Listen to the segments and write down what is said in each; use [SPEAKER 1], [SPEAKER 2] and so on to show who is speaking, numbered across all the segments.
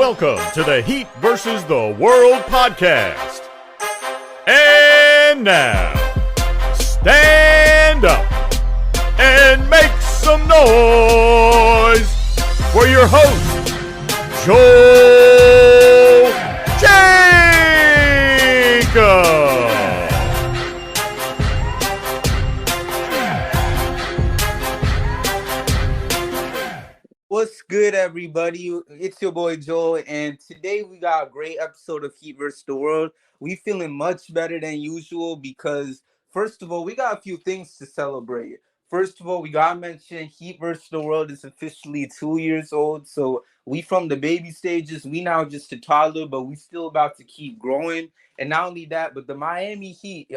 [SPEAKER 1] Welcome to the Heat versus the World podcast. And now, stand up and make some noise for your host, Joe Jacob.
[SPEAKER 2] What's good, everybody? It's your boy Joel, and today we got a great episode of Heat vs. the World. We feeling much better than usual because, first of all, we got a few things to celebrate. First of all, we gotta mention Heat vs. the World is officially 2 years old, so we from the baby stages. We now just a toddler, but we still about to keep growing. And not only that, but the Miami Heat,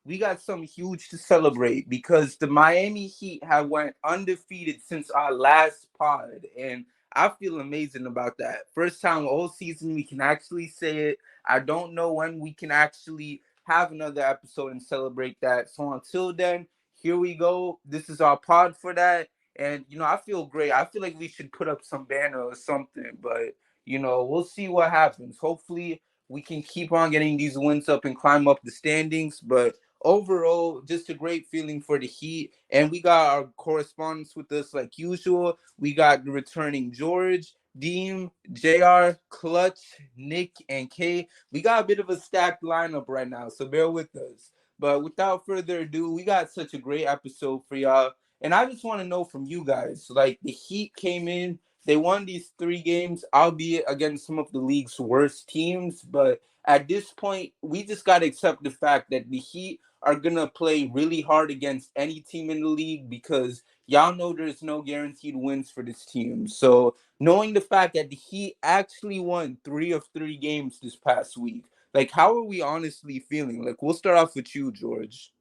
[SPEAKER 2] we got something huge to celebrate because the Miami Heat have went undefeated since our last pod, and I feel amazing about that. First time all season we can actually say it. I don't know when we can actually have another episode and celebrate that. So until then, here we go. This is our pod for that. And, I feel great. I feel like we should put up some banner or something, but, we'll see what happens. Hopefully we can keep on getting these wins up and climb up the standings, but overall, just a great feeling for the Heat. And we got our correspondents with us like usual. We got the returning George, Deem, JR, Clutch, Nick, and Kay. We got a bit of a stacked lineup right now, so bear with us. But without further ado, we got such a great episode for y'all. And I just want to know from you guys, like the Heat came in, they won these 3 games, albeit against some of the league's worst teams. But at this point, we just got to accept the fact that the Heat are going to play really hard against any team in the league because y'all know there's no guaranteed wins for this team. So knowing the fact that the Heat actually won 3 of 3 games this past week, like, how are we honestly feeling? Like, we'll start off with you, George.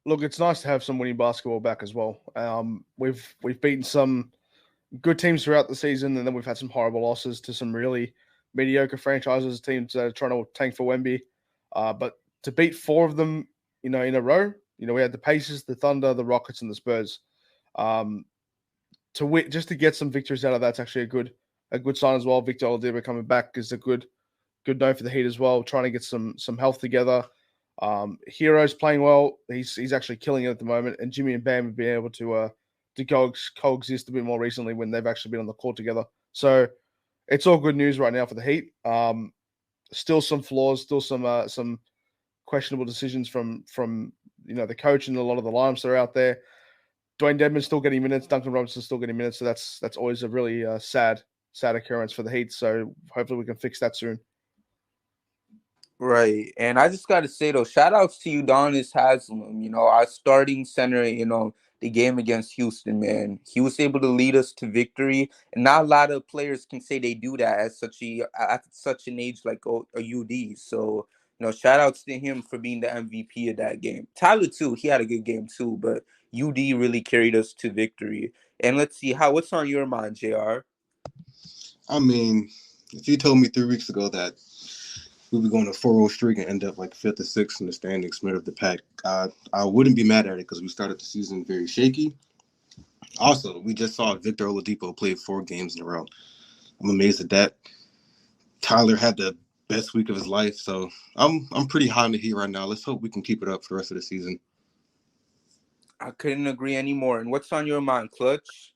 [SPEAKER 3] Look, it's nice to have some winning basketball back as well. We've beaten some good teams throughout the season, and then we've had some horrible losses to some really mediocre franchises, teams that are trying to tank for Wemby. But to beat 4 of them, in a row, we had the Pacers, the Thunder, the Rockets, and the Spurs. To win, just to get some victories out of that's actually a good sign as well. Victor Oladipo coming back is a good note for the Heat as well. Trying to get some health together. Hero's playing well. He's actually killing it at the moment, and Jimmy and Bam have been able to coexist a bit more recently when they've actually been on the court together. So it's all good news right now for the Heat. Still some flaws, still some questionable decisions from the coach and a lot of the lineups that are out there. Dwayne Dedmon's still getting minutes. Duncan Robinson's still getting minutes. So that's always a really sad occurrence for the Heat. So hopefully we can fix that soon.
[SPEAKER 2] Right. And I just got to say, though, shout outs to Udonis Haslem, our starting center, the game against Houston, man. He was able to lead us to victory. And not a lot of players can say they do that at such an age like a UD. So, shout outs to him for being the MVP of that game. Tyler, too, he had a good game, too. But UD really carried us to victory. And let's see, what's on your mind, JR?
[SPEAKER 4] I mean, if you told me 3 weeks ago that we'd be going a 4-0 streak and end up like 5th or 6th in the standings, middle of the pack, I wouldn't be mad at it because we started the season very shaky. Also, we just saw Victor Oladipo play 4 games in a row. I'm amazed at that. Tyler had the best week of his life, so I'm pretty high on the Heat right now. Let's hope we can keep it up for the rest of the season.
[SPEAKER 2] I couldn't agree anymore. And what's on your mind, Clutch?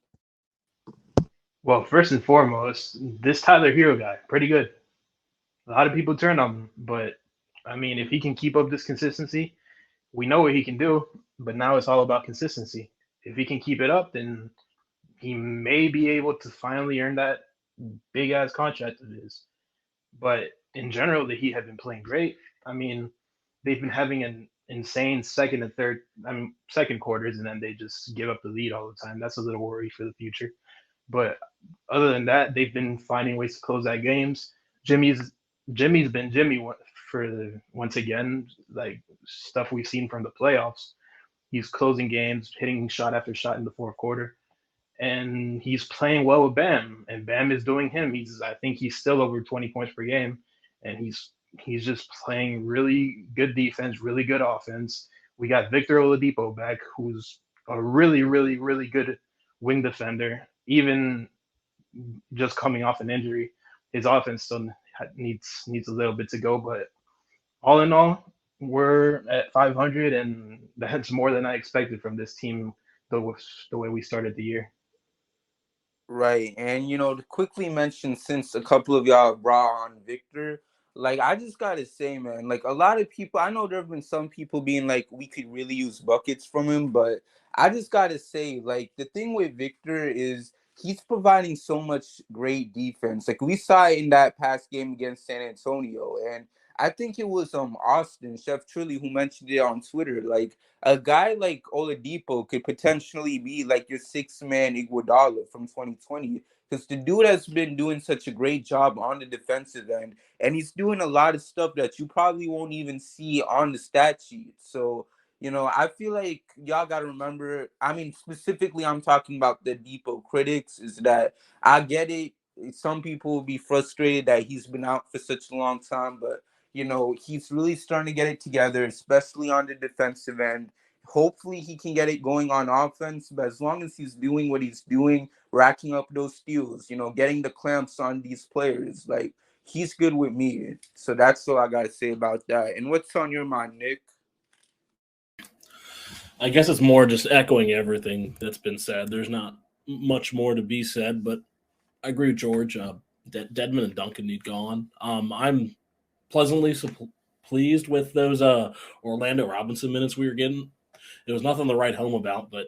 [SPEAKER 5] Well, first and foremost, this Tyler Hero guy, pretty good. A lot of people turn on him, but I mean, if he can keep up this consistency, we know what he can do, but now it's all about consistency. If he can keep it up, then he may be able to finally earn that big-ass contract of his. But in general, the Heat have been playing great. I mean, they've been having an insane second quarters, and then they just give up the lead all the time. That's a little worry for the future. But other than that, they've been finding ways to close out games. Jimmy's been Jimmy for once again, like stuff we've seen from the playoffs. He's closing games, hitting shot after shot in the fourth quarter, and he's playing well with Bam, and Bam is doing him. I think he's still over 20 points per game, and he's just playing really good defense, really good offense. We got Victor Oladipo back, who's a really, really, really good wing defender. Even just coming off an injury. His offense still needs a little bit to go, but all in all, we're at 500, and that's more than I expected from this team. The way we started the year.
[SPEAKER 2] Right. And to quickly mention, since a couple of y'all brought on Victor, like I just gotta say, man, like a lot of people, I know there have been some people being like, we could really use buckets from him, but I just gotta say, like, the thing with Victor is he's providing so much great defense. Like we saw it in that past game against San Antonio. And I think it was Austin, Chef Trilly, who mentioned it on Twitter. Like a guy like Oladipo could potentially be like your six-man Iguodala from 2020, because the dude has been doing such a great job on the defensive end, and he's doing a lot of stuff that you probably won't even see on the stat sheet. So, I feel like y'all got to remember, I mean, specifically, I'm talking about the Depot critics, is that I get it. Some people will be frustrated that he's been out for such a long time, but he's really starting to get it together, especially on the defensive end. Hopefully he can get it going on offense, but as long as he's doing what he's doing, racking up those steals, getting the clamps on these players, like he's good with me. So that's all I got to say about that. And what's on your mind, Nick?
[SPEAKER 6] I guess it's more just echoing everything that's been said. There's not much more to be said, but I agree with George. Dedmon and Duncan need gone. I'm pleasantly pleased with those Orlando Robinson minutes we were getting. It was nothing to write home about, but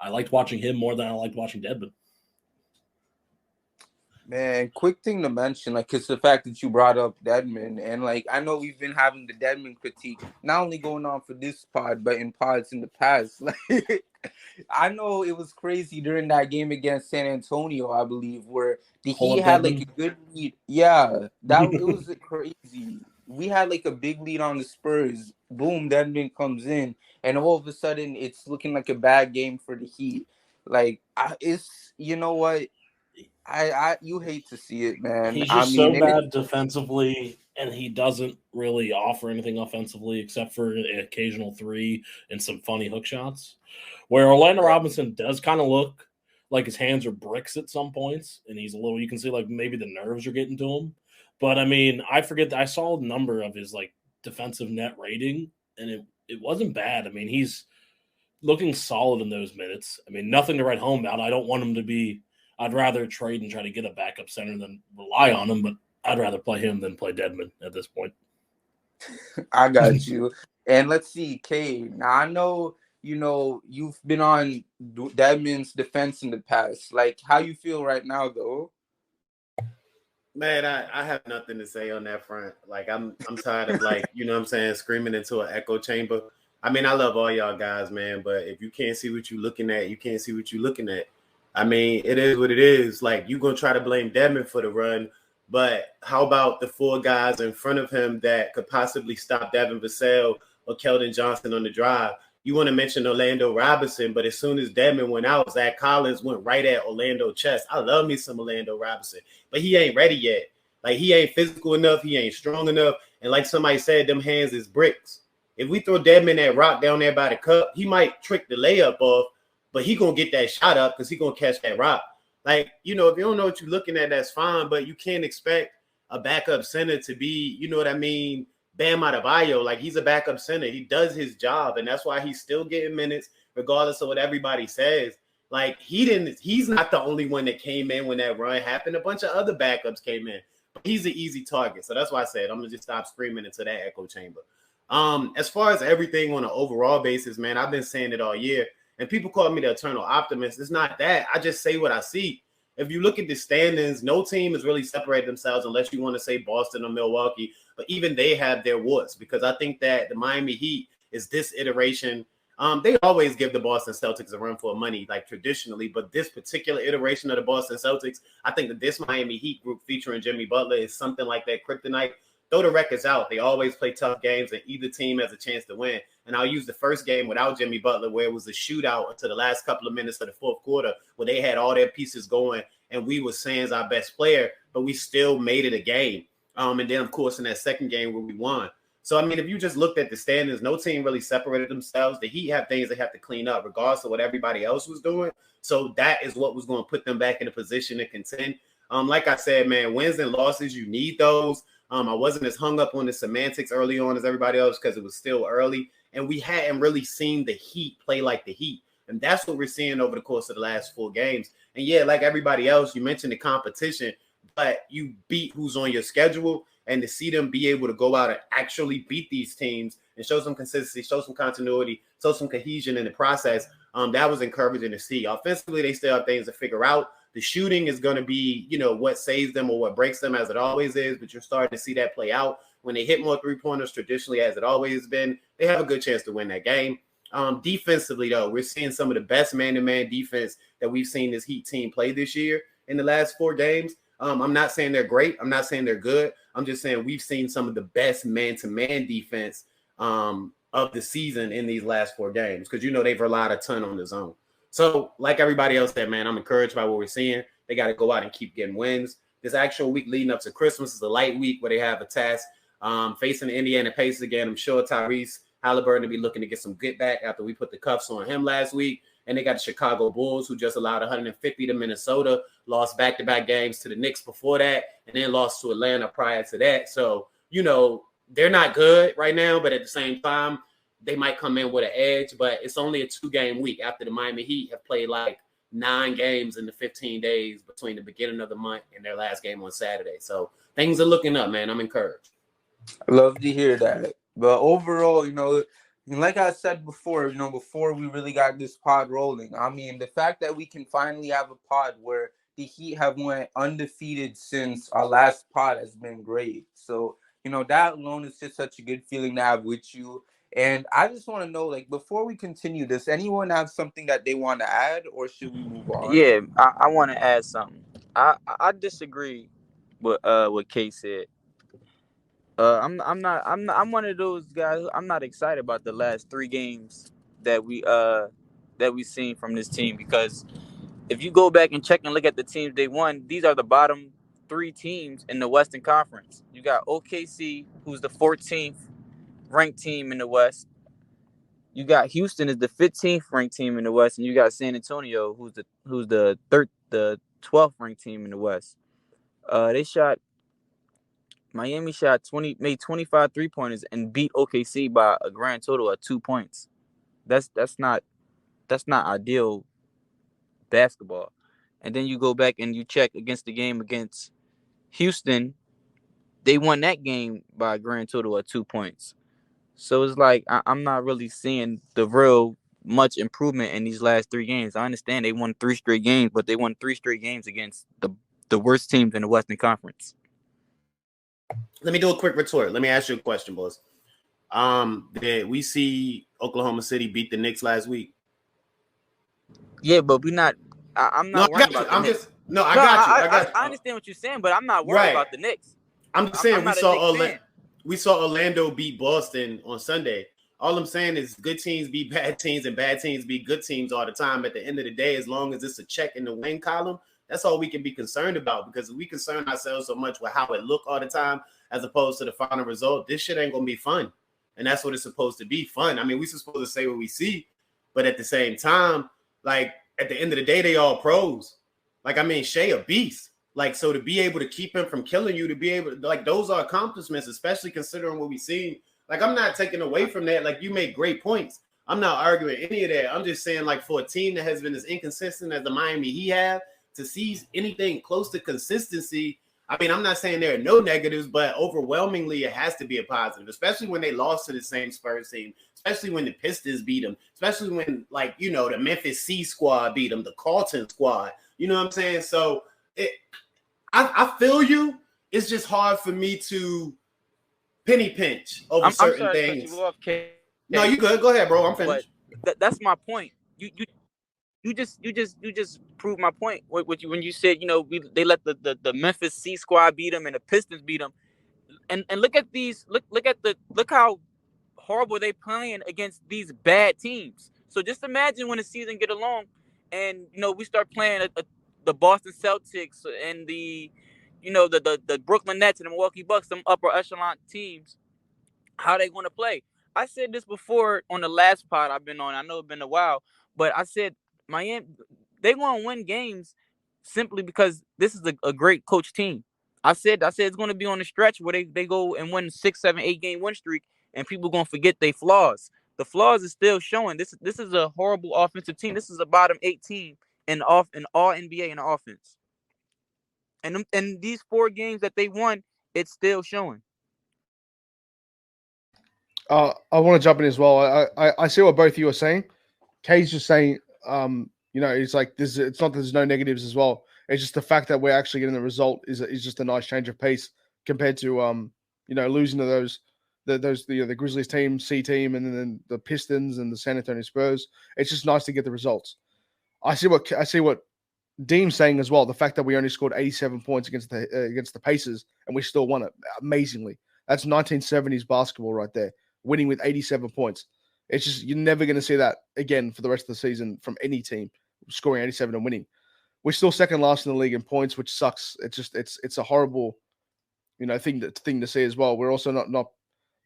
[SPEAKER 6] I liked watching him more than I liked watching Dedmon.
[SPEAKER 2] Man, quick thing to mention, like, it's the fact that you brought up Dedmon, and like, I know we've been having the Dedmon critique, not only going on for this pod, but in pods in the past. Like, I know it was crazy during that game against San Antonio, I believe, where the Heat had like a good lead. Yeah, it was crazy. We had like a big lead on the Spurs. Boom, Dedmon comes in, and all of a sudden, it's looking like a bad game for the Heat. Like, it's you know what. You hate to see it, man.
[SPEAKER 6] He's just so bad defensively, and he doesn't really offer anything offensively except for an occasional three and some funny hook shots. Where Orlando Robinson does kind of look like his hands are bricks at some points, and he's a little, you can see like maybe the nerves are getting to him. But I mean, I saw the number of his like defensive net rating, and it wasn't bad. I mean, he's looking solid in those minutes. I mean, nothing to write home about. I don't want him to be. I'd rather trade and try to get a backup center than rely on him, but I'd rather play him than play Dedmon at this point.
[SPEAKER 2] I got you. And let's see, Cade. Now, I know, you've been on Dedmon's defense in the past. Like, how you feel right now, though?
[SPEAKER 7] Man, I have nothing to say on that front. Like, I'm tired of, like, you know what I'm saying, screaming into an echo chamber. I mean, I love all y'all guys, man, but if you can't see what you're looking at, you can't see what you're looking at. I mean, it is what it is. Like, you're going to try to blame Dedmon for the run, but how about the four guys in front of him that could possibly stop Devin Vassell or Keldon Johnson on the drive? You want to mention Orlando Robinson, but as soon as Dedmon went out, Zach Collins went right at Orlando's chest. I love me some Orlando Robinson, but he ain't ready yet. Like, he ain't physical enough. He ain't strong enough. And like somebody said, them hands is bricks. If we throw Dedmon that rock down there by the cup, he might trick the layup off, but he going to get that shot up because he going to catch that rock. Like, if you don't know what you're looking at, that's fine, but you can't expect a backup center to be, you know what I mean, Bam Adebayo. Like, he's a backup center. He does his job, and that's why he's still getting minutes regardless of what everybody says. Like, he's not the only one that came in when that run happened. A bunch of other backups came in. But he's an easy target. So that's why I said I'm going to just stop screaming into that echo chamber. As far as everything on an overall basis, man, I've been saying it all year. And people call me the eternal optimist. It's not that. I just say what I see. If you look at the standings, no team has really separated themselves unless you want to say Boston or Milwaukee. But even they have their warts, because I think that the Miami Heat is this iteration. They always give the Boston Celtics a run for money, like traditionally. But this particular iteration of the Boston Celtics, I think that this Miami Heat group featuring Jimmy Butler is something like that kryptonite. Throw the records out. They always play tough games, and either team has a chance to win. And I'll use the first game without Jimmy Butler, where it was a shootout until the last couple of minutes of the fourth quarter, where they had all their pieces going, and we were Sands our best player, but we still made it a game. And then, of course, in that second game where we won. So, I mean, if you just looked at the standings, no team really separated themselves. The Heat have things they have to clean up regardless of what everybody else was doing. So that is what was going to put them back in a position to contend. Like I said, man, wins and losses, you need those. I wasn't as hung up on the semantics early on as everybody else because it was still early. And we hadn't really seen the Heat play like the Heat. And that's what we're seeing over the course of the last 4 games. And yeah, like everybody else, you mentioned the competition, but you beat who's on your schedule. And to see them be able to go out and actually beat these teams and show some consistency, show some continuity, show some cohesion in the process, that was encouraging to see. Offensively, they still have things to figure out. The shooting is going to be, what saves them or what breaks them, as it always is, but you're starting to see that play out. When they hit more three-pointers traditionally, as it always has been, they have a good chance to win that game. Defensively, though, we're seeing some of the best man-to-man defense that we've seen this Heat team play this year in the last 4 games. I'm not saying they're great. I'm not saying they're good. I'm just saying we've seen some of the best man-to-man defense of the season in these last 4 games because, they've relied a ton on the zone. So like everybody else said, man, I'm encouraged by what we're seeing. They got to go out and keep getting wins. This actual week leading up to Christmas is a light week where they have a task facing the Indiana Pacers again. I'm sure Tyrese Halliburton will be looking to get some get back after we put the cuffs on him last week. And they got the Chicago Bulls, who just allowed 150 to Minnesota, lost back-to-back games to the Knicks before that, and then lost to Atlanta prior to that. So, they're not good right now, but at the same time, they might come in with an edge. But it's only a 2-game week after the Miami Heat have played like 9 games in the 15 days between the beginning of the month and their last game on Saturday. So things are looking up, man. I'm encouraged.
[SPEAKER 2] I love to hear that. But overall, like I said before, before we really got this pod rolling, I mean, the fact that we can finally have a pod where the Heat have went undefeated since our last pod has been great. So, that alone is just such a good feeling to have with you. And I just want to know, before we continue, does anyone have something that they want to add, or should we move on?
[SPEAKER 8] Yeah, I want to add something. I disagree with what Kay said. I'm one of those guys. I'm not excited about the last 3 games that we seen from this team because if you go back and check and look at the teams they won, these are the bottom 3 teams in the Western Conference. You got OKC, who's the 14th ranked team in the West. You got Houston is the 15th ranked team in the West, and you got San Antonio, who's the 12th ranked team in the West. Miami made 25 3-pointers and beat OKC by a grand total of 2 points. That's not ideal basketball. And then you go back and you check against the game against Houston, they won that game by a grand total of 2 points. So it's like I'm not really seeing the real much improvement in these last 3 games. I understand they won 3 straight games, but they won 3 straight games against the worst teams in the Western Conference.
[SPEAKER 7] Let me do a quick retort. Let me ask you a question, boys. Did we see Oklahoma City beat the Knicks last week?
[SPEAKER 8] Yeah, but we're not. I'm not worried about the Knicks.
[SPEAKER 7] I got you.
[SPEAKER 8] I understand what you're saying, but I'm not worried about the Knicks.
[SPEAKER 7] I'm just saying we saw Orlando beat Boston on Sunday. All I'm saying is good teams beat bad teams and bad teams beat good teams all the time. At the end of the day, as long as it's a check in the win column, that's all we can be concerned about because we concern ourselves so much with how it look all the time as opposed to the final result. This shit ain't going to be fun. And that's what it's supposed to be, fun. I mean, we're supposed to say what we see, but at the same time, at the end of the day, they all pros. Shea a beast. So to be able to keep him from killing you, to be able to, those are accomplishments, especially considering what we see. I'm not taking away from that. You make great points. I'm not arguing any of that. I'm just saying, for a team that has been as inconsistent as the Miami Heat have, to see anything close to consistency, I mean, I'm not saying there are no negatives, but overwhelmingly it has to be a positive, especially when they lost to the same Spurs team, especially when the Pistons beat them, especially when, the Memphis C squad beat them, the Carlton squad. You know what I'm saying? So I feel you. It's just hard for me to penny pinch over certain things. No, you good. Go ahead, bro. I'm finished.
[SPEAKER 8] But that's my point. You just proved my point when you said they let the Memphis C squad beat them and the Pistons beat them, and look at these look how horrible they playing against these bad teams. So just imagine when the season get along, and we start playing the Boston Celtics and the Brooklyn Nets and the Milwaukee Bucks, some upper echelon teams. how they going to play. I said this before on the last pod I've been on. I know it's been a while, but I said Miami, they going to win games simply because this is a great coach team. I said it's going to be on the stretch where they go and win 6, 7, 8 game win streak, and people going to forget their flaws. The flaws is still showing. This is a horrible offensive team. This is a bottom 8 team in all NBA in the offense. And these 4 games that they won, it's still showing.
[SPEAKER 3] I want to jump in as well. I see what both of you are saying. Kay's just saying, it's like this. It's not that there's no negatives as well. It's just the fact that we're actually getting the result is just a nice change of pace compared to losing to the Grizzlies team, C team, and then the Pistons and the San Antonio Spurs. It's just nice to get the results. I see what Dean's saying as well. The fact that we only scored 87 points against the Pacers and we still won it amazingly. That's 1970s basketball right there, winning with 87 points. It's just you're never going to see that again for the rest of the season from any team scoring 87 and winning. We're still second last in the league in points, which sucks. It's a horrible, thing to see as well. We're also not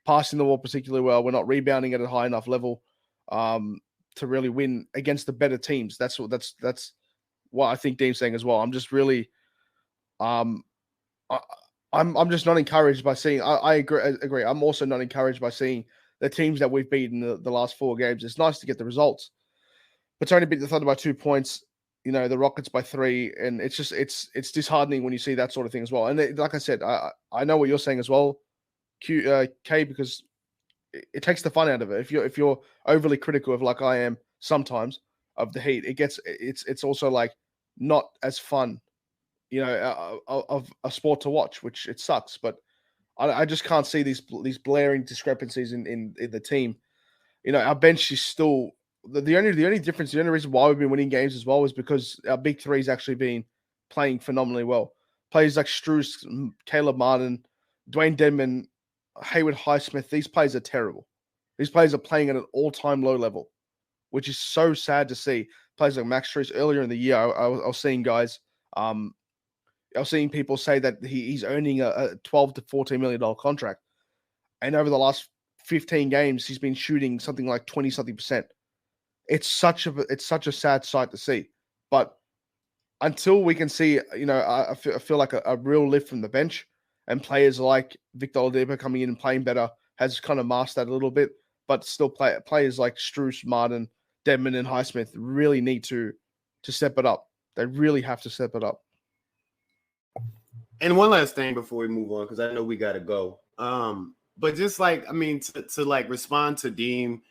[SPEAKER 3] passing the ball particularly well. We're not rebounding at a high enough level to really win against the better teams. That's what I think Dean's saying as well. I'm just really, I'm just not encouraged by seeing. I agree. I'm also not encouraged by seeing the teams that we've beaten the last 4 games. It's nice to get the results, but to only beat the Thunder by 2 points, the Rockets by 3, and it's disheartening when you see that sort of thing as well. And like I said, I know what you're saying as well, K, because it takes the fun out of it. If you're overly critical of, like I am sometimes, of the Heat, it's also like not as fun, of a sport to watch, which it sucks. But I just can't see these blaring discrepancies in the team. Our bench is still the only difference. The only reason why we've been winning games as well is because our big three's actually been playing phenomenally well. Players like Strus, Caleb Martin, Dwayne Dedman, Haywood Highsmith. These players are terrible. These players are playing at an all-time low level, which is so sad to see. Players like Max Strus earlier in the year, I was seeing guys. I was seeing people say that he's earning a $12 to $14 million contract, and over the last 15 games, he's been shooting something like 20-something%. It's such a sad sight to see. But until we can see, I feel like a real lift from the bench, and players like Victor Oladipo coming in and playing better has kind of masked that a little bit. But still, players like Strus, Martin, Dedman, and Highsmith really need to step it up. They really have to step it up.
[SPEAKER 7] And one last thing before we move on, because I know we got to go. But just to like respond to Dean,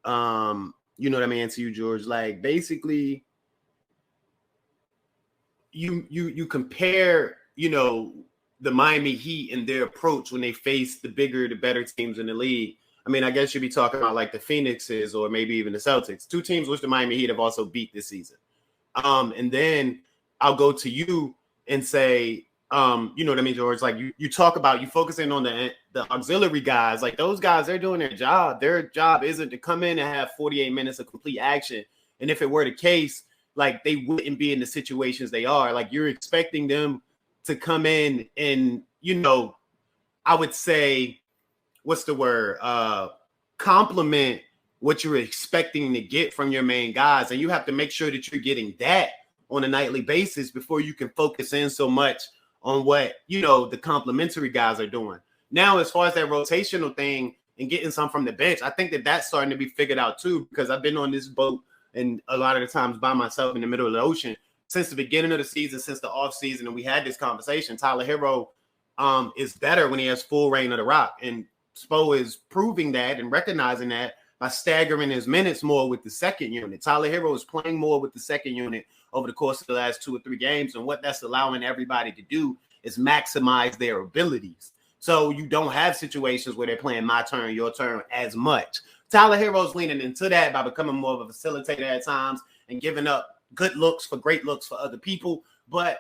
[SPEAKER 7] you know what I mean, to you, George, like basically you compare, the Miami Heat and their approach when they face the bigger, the better teams in the league. I mean, I guess you'd be talking about like the Phoenixes or maybe even the Celtics, 2 teams which the Miami Heat have also beat this season. And then I'll go to you and say, you know what I mean, George? Like you talk about you focusing on the auxiliary guys. Like those guys, they're doing their job. Their job isn't to come in and have 48 minutes of complete action. And if it were the case, like they wouldn't be in the situations they are. Like you're expecting them to come in and, I would say, what's the word? Compliment what you're expecting to get from your main guys. And you have to make sure that you're getting that on a nightly basis before you can focus in so much on what, the complimentary guys are doing. Now, as far as that rotational thing and getting some from the bench, I think that's starting to be figured out too, because I've been on this boat and a lot of the times by myself in the middle of the ocean since the beginning of the season, since the off season. And we had this conversation. Tyler Hero is better when he has full reign of the rock. And Spo is proving that and recognizing that by staggering his minutes more with the second unit. Tyler Hero is playing more with the second unit over the course of the last 2 or 3 games. And what that's allowing everybody to do is maximize their abilities. So you don't have situations where they're playing my turn, your turn as much. Tyler Hero's leaning into that by becoming more of a facilitator at times and giving up good looks for great looks for other people. But,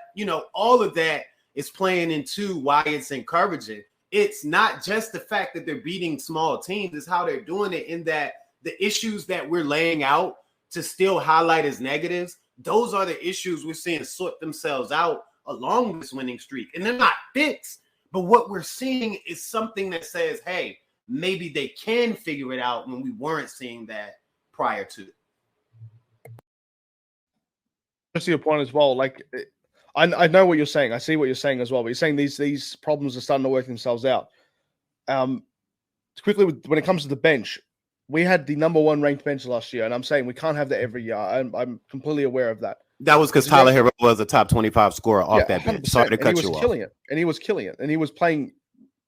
[SPEAKER 7] all of that is playing into why it's encouraging. It's not just the fact that they're beating small teams, it's how they're doing it, in that the issues that we're laying out to still highlight as negatives, those are the issues we're seeing sort themselves out along this winning streak. And they're not fixed, but what we're seeing is something that says, hey, maybe they can figure it out when we weren't seeing that prior to.
[SPEAKER 3] To your point as well, like I know what you're saying. I see what you're saying as well. But you're saying these problems are starting to work themselves out. Quickly, when it comes to the bench, we had the number 1 ranked bench last year, and I'm saying we can't have that every year. I'm completely aware of that.
[SPEAKER 7] That was because Tyler Hero was a top 25 scorer off that bench. Sorry to cut you off.
[SPEAKER 3] Killing it, and he was killing it, and he was playing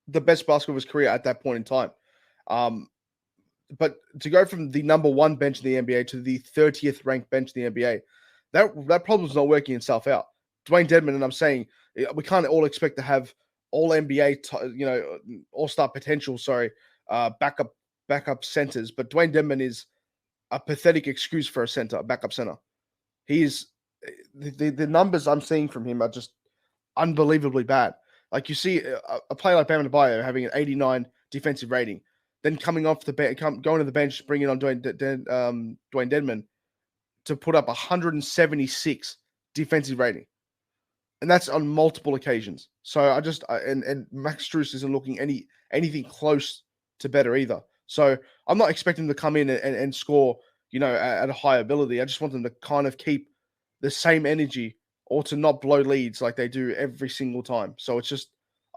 [SPEAKER 3] the best basketball of his career at that point in time. But to go from the number 1 bench in the NBA to the 30th ranked bench in the NBA, that problem's not working itself out. Dwayne Dedmon, and I'm saying we can't all expect to have all NBA, all-star potential. Backup centers, but Dwayne Dedmon is a pathetic excuse for a backup center. He's the numbers I'm seeing from him are just unbelievably bad. Like, you see a player like Bam Adebayo having an 89 defensive rating, then coming off the bench, going to the bench, bringing on Dwayne Dedmon to put up 176 defensive rating, and that's on multiple occasions. So and Max Strus isn't looking anything close to better either. So I'm not expecting them to come in and score, at a high ability. I just want them to kind of keep the same energy or to not blow leads like they do every single time. So it's just,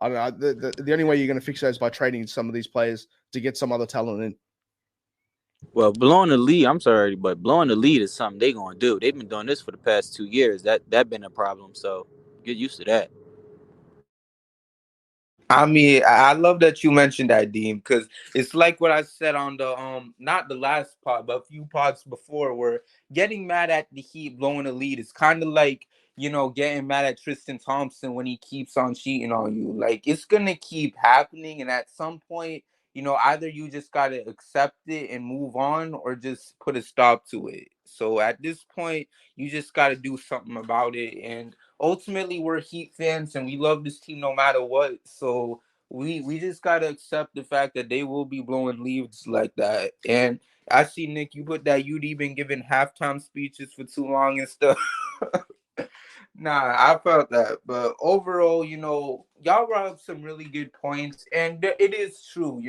[SPEAKER 3] I don't know. The only way you're going to fix that is by trading some of these players to get some other talent in.
[SPEAKER 8] Well, blowing the lead, I'm sorry, but blowing the lead is something they're going to do. They've been doing this for the past 2 years. That been a problem. So get used to that.
[SPEAKER 2] I mean, I love that you mentioned that, Dean, because it's like what I said on the not the last pod, but a few pods before, where getting mad at the Heat blowing a lead is kind of like, getting mad at Tristan Thompson when he keeps on cheating on you. Like, it's gonna keep happening, and at some point, either you just gotta accept it and move on, or just put a stop to it. So at this point, you just gotta do something about it. And ultimately, we're Heat fans and we love this team no matter what. So we just gotta accept the fact that they will be blowing leads like that. And I see, Nick, you put that UD been giving halftime speeches for too long and stuff. Nah, I felt that. But overall, y'all brought up some really good points. And it is true,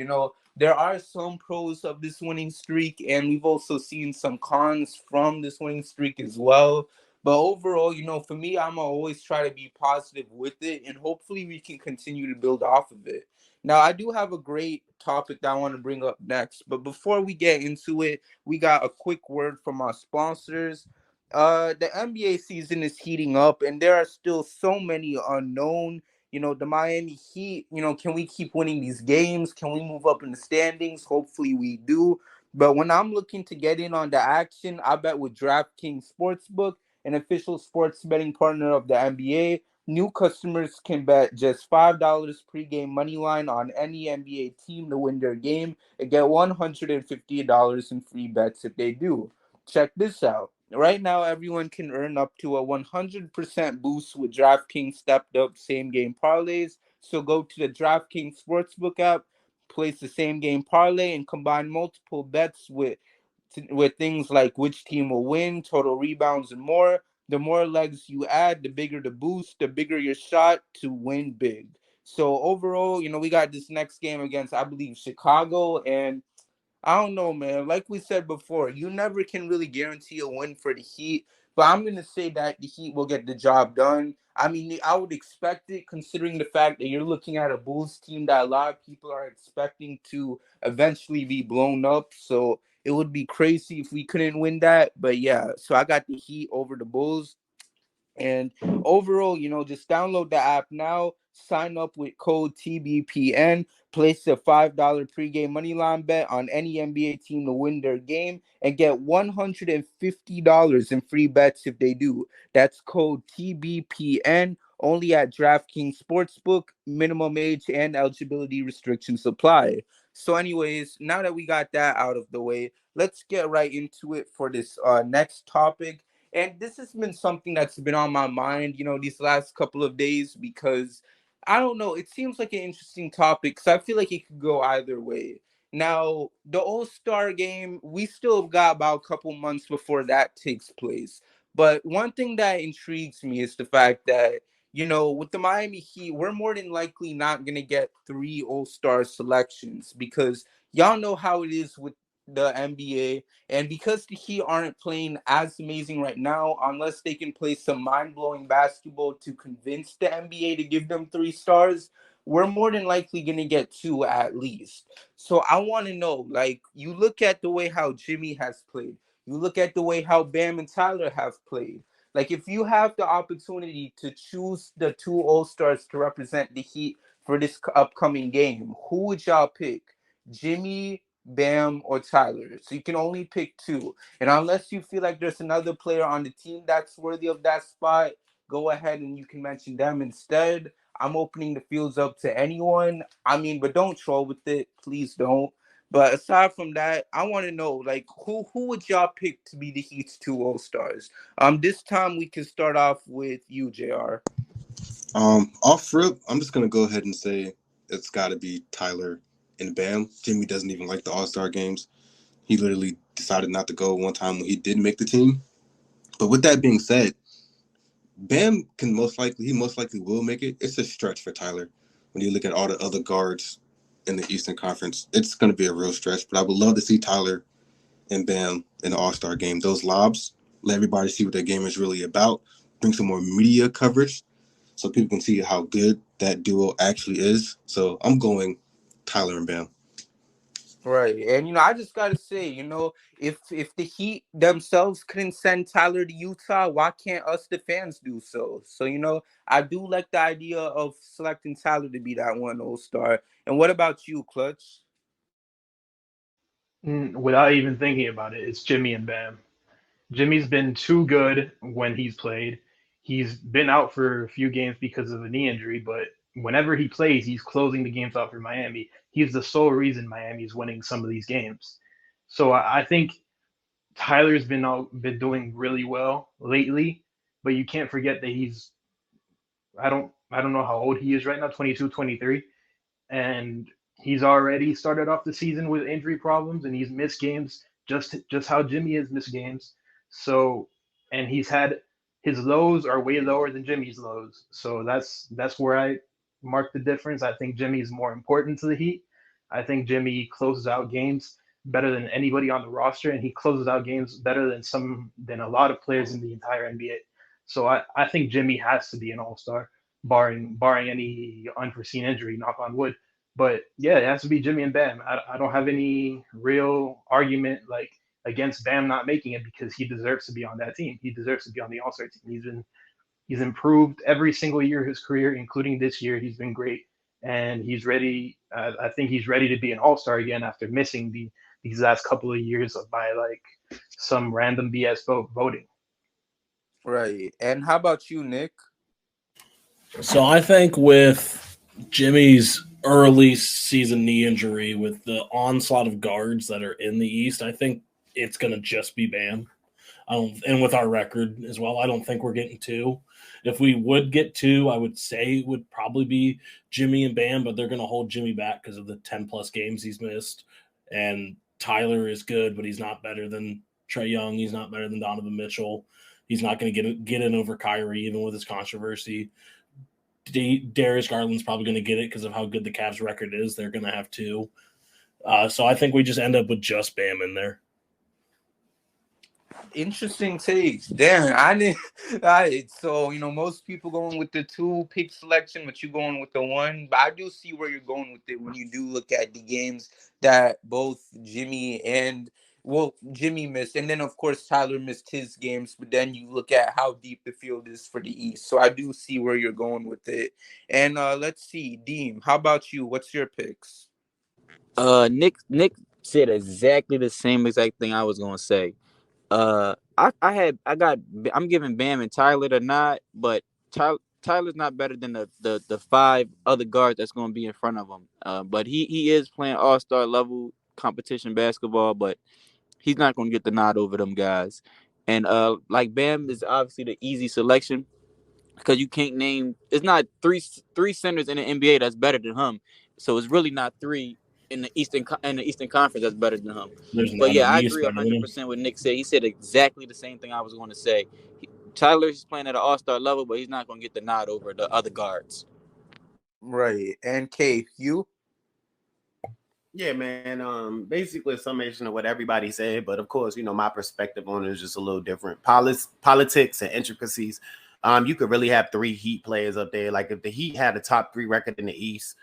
[SPEAKER 2] there are some pros of this winning streak, and we've also seen some cons from this winning streak as well. But overall, for me, I'm going to always try to be positive with it, and hopefully we can continue to build off of it. Now, I do have a great topic that I want to bring up next. But before we get into it, we got a quick word from our sponsors. The NBA season is heating up, and there are still so many unknown. The Miami Heat, can we keep winning these games? Can we move up in the standings? Hopefully we do. But when I'm looking to get in on the action, I bet with DraftKings Sportsbook, an official sports betting partner of the NBA. New customers can bet just $5 pregame money line on any NBA team to win their game and get $150 in free bets if they do. Check this out. Right now, everyone can earn up to a 100% boost with DraftKings stepped up same game parlays. So go to the DraftKings Sportsbook app, place the same game parlay, and combine multiple bets with things like which team will win, total rebounds, and more. The more legs you add, the bigger the boost, the bigger your shot to win big. So overall, we got this next game against, I believe, Chicago, and I don't know, man. Like we said before, you never can really guarantee a win for the Heat, but I'm going to say that the Heat will get the job done. I mean, I would expect it considering the fact that you're looking at a Bulls team that a lot of people are expecting to eventually be blown up. So it would be crazy if we couldn't win that. But yeah, so I got the Heat over the Bulls. And overall, just download the app now, sign up with code TBPN, place a $5 pregame moneyline bet on any NBA team to win their game, and get $150 in free bets if they do. That's code TBPN, only at DraftKings Sportsbook. Minimum age and eligibility restrictions apply. So anyways, now that we got that out of the way, let's get right into it for this next topic. And this has been something that's been on my mind, these last couple of days, because I don't know, it seems like an interesting topic because I feel like it could go either way. Now, the All-Star game, we still got about a couple months before that takes place. But one thing that intrigues me is the fact that, with the Miami Heat, we're more than likely not going to get 3 All-Star selections because y'all know how it is with the NBA. And because the Heat aren't playing as amazing right now, unless they can play some mind-blowing basketball to convince the NBA to give them 3 stars, we're more than likely going to get 2 at least. So I want to know, like, you look at the way how Jimmy has played, you look at the way how Bam and Tyler have played. Like, if you have the opportunity to choose the 2 All-Stars to represent the Heat for this upcoming game, who would y'all pick? Jimmy, Bam, or Tyler? So you can only pick 2. And unless you feel like there's another player on the team that's worthy of that spot, go ahead and you can mention them instead. I'm opening the fields up to anyone. I mean, but don't troll with it. Please don't. But aside from that, I want to know, like, who would y'all pick to be the Heat's 2 All-Stars? This time we can start off with you, JR.
[SPEAKER 4] Off rip, I'm just gonna go ahead and say it's got to be Tyler and Bam. Jimmy doesn't even like the All-Star games. He literally decided not to go one time when he did make the team. But with that being said, Bam most likely will make it. It's a stretch for Tyler. When you look at all the other guards in the Eastern Conference, it's going to be a real stretch. But I would love to see Tyler and Bam in the All-Star game. Those lobs, let everybody see what their game is really about. Bring some more media coverage so people can see how good that duo actually is. So I'm going Tyler and Bam.
[SPEAKER 2] Right. And I just gotta say, if the Heat themselves couldn't send Tyler to Utah, why can't us the fans do so? So, I do like the idea of selecting Tyler to be that 1 All-Star. And what about you, Clutch?
[SPEAKER 5] Without even thinking about it, it's Jimmy and Bam. Jimmy's been too good when he's played. He's been out for a few games because of a knee injury, but whenever he plays, he's closing the games out for Miami. He's the sole reason Miami's winning some of these games. So I think Tyler's been doing really well lately, but you can't forget that I don't know how old he is right now, 22, 23, and he's already started off the season with injury problems, and he's missed games just how Jimmy has missed games. So, and he's had his lows are way lower than Jimmy's lows. So that's where I mark the difference. I think Jimmy's more important to the Heat. I think Jimmy closes out games better than anybody on the roster, and he closes out games better than a lot of players in the entire NBA. So I think Jimmy has to be an all-star, barring any unforeseen injury, knock on wood. But yeah, it has to be Jimmy and Bam. I don't have any real argument like against Bam not making it because he deserves to be on that team. He deserves to be on the All-Star team. He's improved every single year of his career, including this year. He's been great, and he's ready. I think he's ready to be an All-Star again after missing these last couple of years by like some random BS voting.
[SPEAKER 2] Right. And how about you, Nick?
[SPEAKER 6] So I think with Jimmy's early season knee injury, with the onslaught of guards that are in the East, I think it's going to just be Bam. And with our record as well, I don't think we're getting 2. If we would get 2, I would say it would probably be Jimmy and Bam, but they're going to hold Jimmy back because of the 10-plus games he's missed. And Tyler is good, but he's not better than Trae Young. He's not better than Donovan Mitchell. He's not going to get in over Kyrie, even with his controversy. Darius Garland's probably going to get it because of how good the Cavs record is. They're going to have 2. So I think we just end up with just Bam in there.
[SPEAKER 2] Interesting takes. Darren, I didn't. So most people going with the 2 pick selection, but you going with the 1. But I do see where you're going with it when you do look at the games that both Jimmy missed, and then of course Tyler missed his games. But then you look at how deep the field is for the East. So I do see where you're going with it. And let's see, Deem, how about you? What's your picks?
[SPEAKER 8] Nick said exactly the same exact thing I was gonna say. I'm giving Bam and Tyler the nod, but Tyler's not better than the 5 other guards that's going to be in front of him. But he is playing all-star level competition basketball, but he's not going to get the nod over them guys. And like Bam is obviously the easy selection because you can't name. It's not three centers in the NBA that's better than him. So it's really not 3 in the Eastern Conference that's better than him. But yeah, I agree 100% with Nick said. He said exactly the same thing I was going to say. Tyler's playing at an all-star level, but he's not going to get the nod over the other guards.
[SPEAKER 2] Right. And K, you?
[SPEAKER 7] Yeah, man. Basically a summation of what everybody said, but of course, my perspective on it is just a little different. Politics and intricacies. You could really have 3 Heat players up there. Like if the Heat had a top 3 record in the East,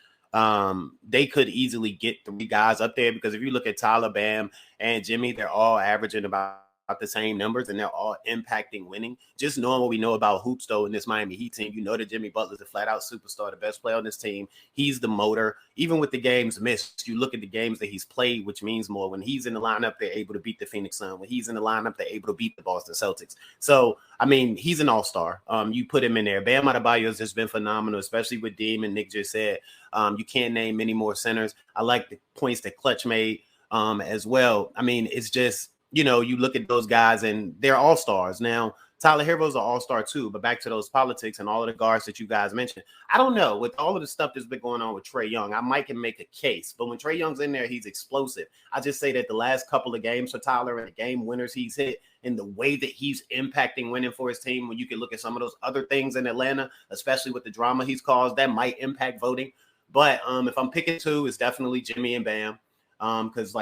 [SPEAKER 7] they could easily get 3 guys up there, because if you look at Tyler, Bam, and Jimmy, they're all averaging about the same numbers, and they're all impacting winning. Just knowing what we know about hoops, though, in this Miami Heat team, that Jimmy Butler's a flat-out superstar, the best player on this team. He's the motor. Even with the games missed, you look at the games that he's played, which means more. When he's in the lineup, they're able to beat the Phoenix Suns. When he's in the lineup, they're able to beat the Boston Celtics. So, I mean, he's an all-star. You put him in there. Bam Adebayo has just been phenomenal, especially with Dame, and Nick just said. You can't name many more centers. I like the points that Clutch made as well. I mean, it's just, you look at those guys and they're all-stars. Now, Tyler Hero's an all-star too, but back to those politics and all of the guards that you guys mentioned. I don't know. With all of the stuff that's been going on with Trae Young, I might can make a case. But when Trae Young's in there, he's explosive. I just say that the last couple of games for Tyler and the game winners he's hit, and the way that he's impacting winning for his team, when you can look at some of those other things in Atlanta, especially with the drama he's caused, that might impact voting. But if I'm picking 2, it's definitely Jimmy and Bam. Because,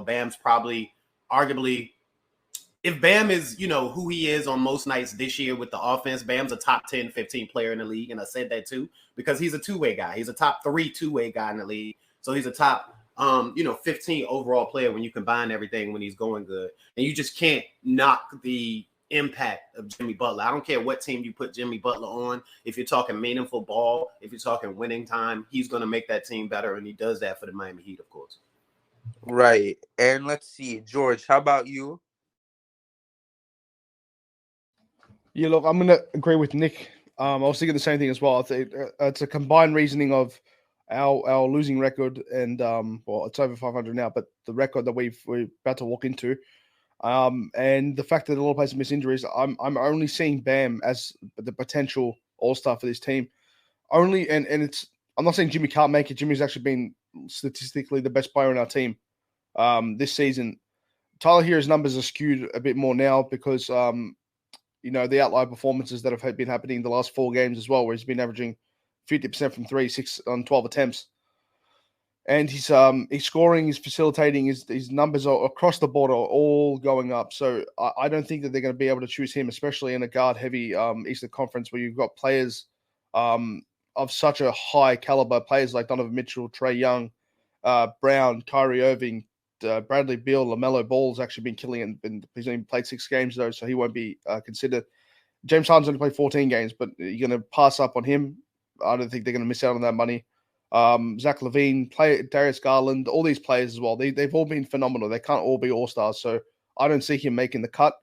[SPEAKER 7] Bam's probably arguably, if Bam is, who he is on most nights this year with the offense, Bam's a top 10, 15 player in the league. And I said that too, because he's a two-way guy. He's a top 3 two-way guy in the league. So he's a top, 15 overall player when you combine everything, when he's going good. And you just can't knock the impact of Jimmy Butler. I don't care what team you put Jimmy Butler on. If you're talking meaningful ball, if you're talking winning time, he's going to make that team better. And he does that for the Miami Heat, of course.
[SPEAKER 2] Right. And let's see, George, how about you?
[SPEAKER 3] Yeah, look, I'm going to agree with Nick. I was thinking the same thing as well. I think it's a combined reasoning of our losing record and, it's over 500 now, but the record that we're about to walk into, and the fact that a lot of players miss injuries, I'm only seeing Bam as the potential all-star for this team. And I'm not saying Jimmy can't make it. Jimmy's actually been statistically the best player on our team this season. Tyler Hero's numbers are skewed a bit more now because the outlier performances that have been happening the last 4 games as well, where he's been averaging 50% from 3, 6 on 12 attempts. And he's scoring, he's facilitating, his numbers are across the board are all going up. So I don't think that they're going to be able to choose him, especially in a guard-heavy Eastern Conference where you've got players of such a high caliber, players like Donovan Mitchell, Trae Young, Brown, Kyrie Irving, Bradley Beal, LaMelo Ball's actually been killing it. And he's only played 6 games, though, so he won't be considered. James Harden's only played 14 games, but you're going to pass up on him. I don't think they're going to miss out on that money. Zach LaVine, Darius Garland, all these players as well. They've all been phenomenal. They can't all be all-stars, so I don't see him making the cut.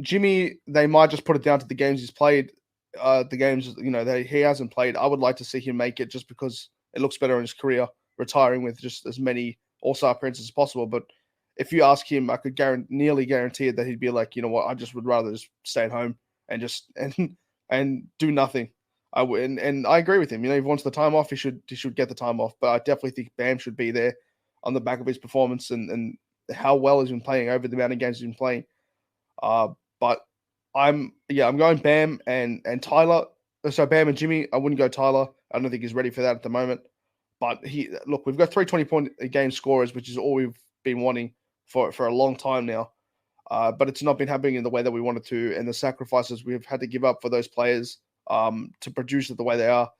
[SPEAKER 3] Jimmy, they might just put it down to the games he's played. The games, that he hasn't played. I would like to see him make it just because it looks better in his career, retiring with just as many all-star appearances as possible. But if you ask him, I could nearly guarantee it that he'd be like, you know what, I just would rather just stay at home and just and do nothing. And I agree with him. If he wants the time off, he should get the time off. But I definitely think Bam should be there on the back of his performance and how well he's been playing over the amount of games he's been playing. But I'm going Bam and Tyler. So Bam and Jimmy. I wouldn't go Tyler. I don't think he's ready for that at the moment. But we've got 3 20-point a game scorers, which is all we've been wanting for a long time now. But it's not been happening in the way that we wanted to, and the sacrifices we've had to give up for those players to produce it the way they are,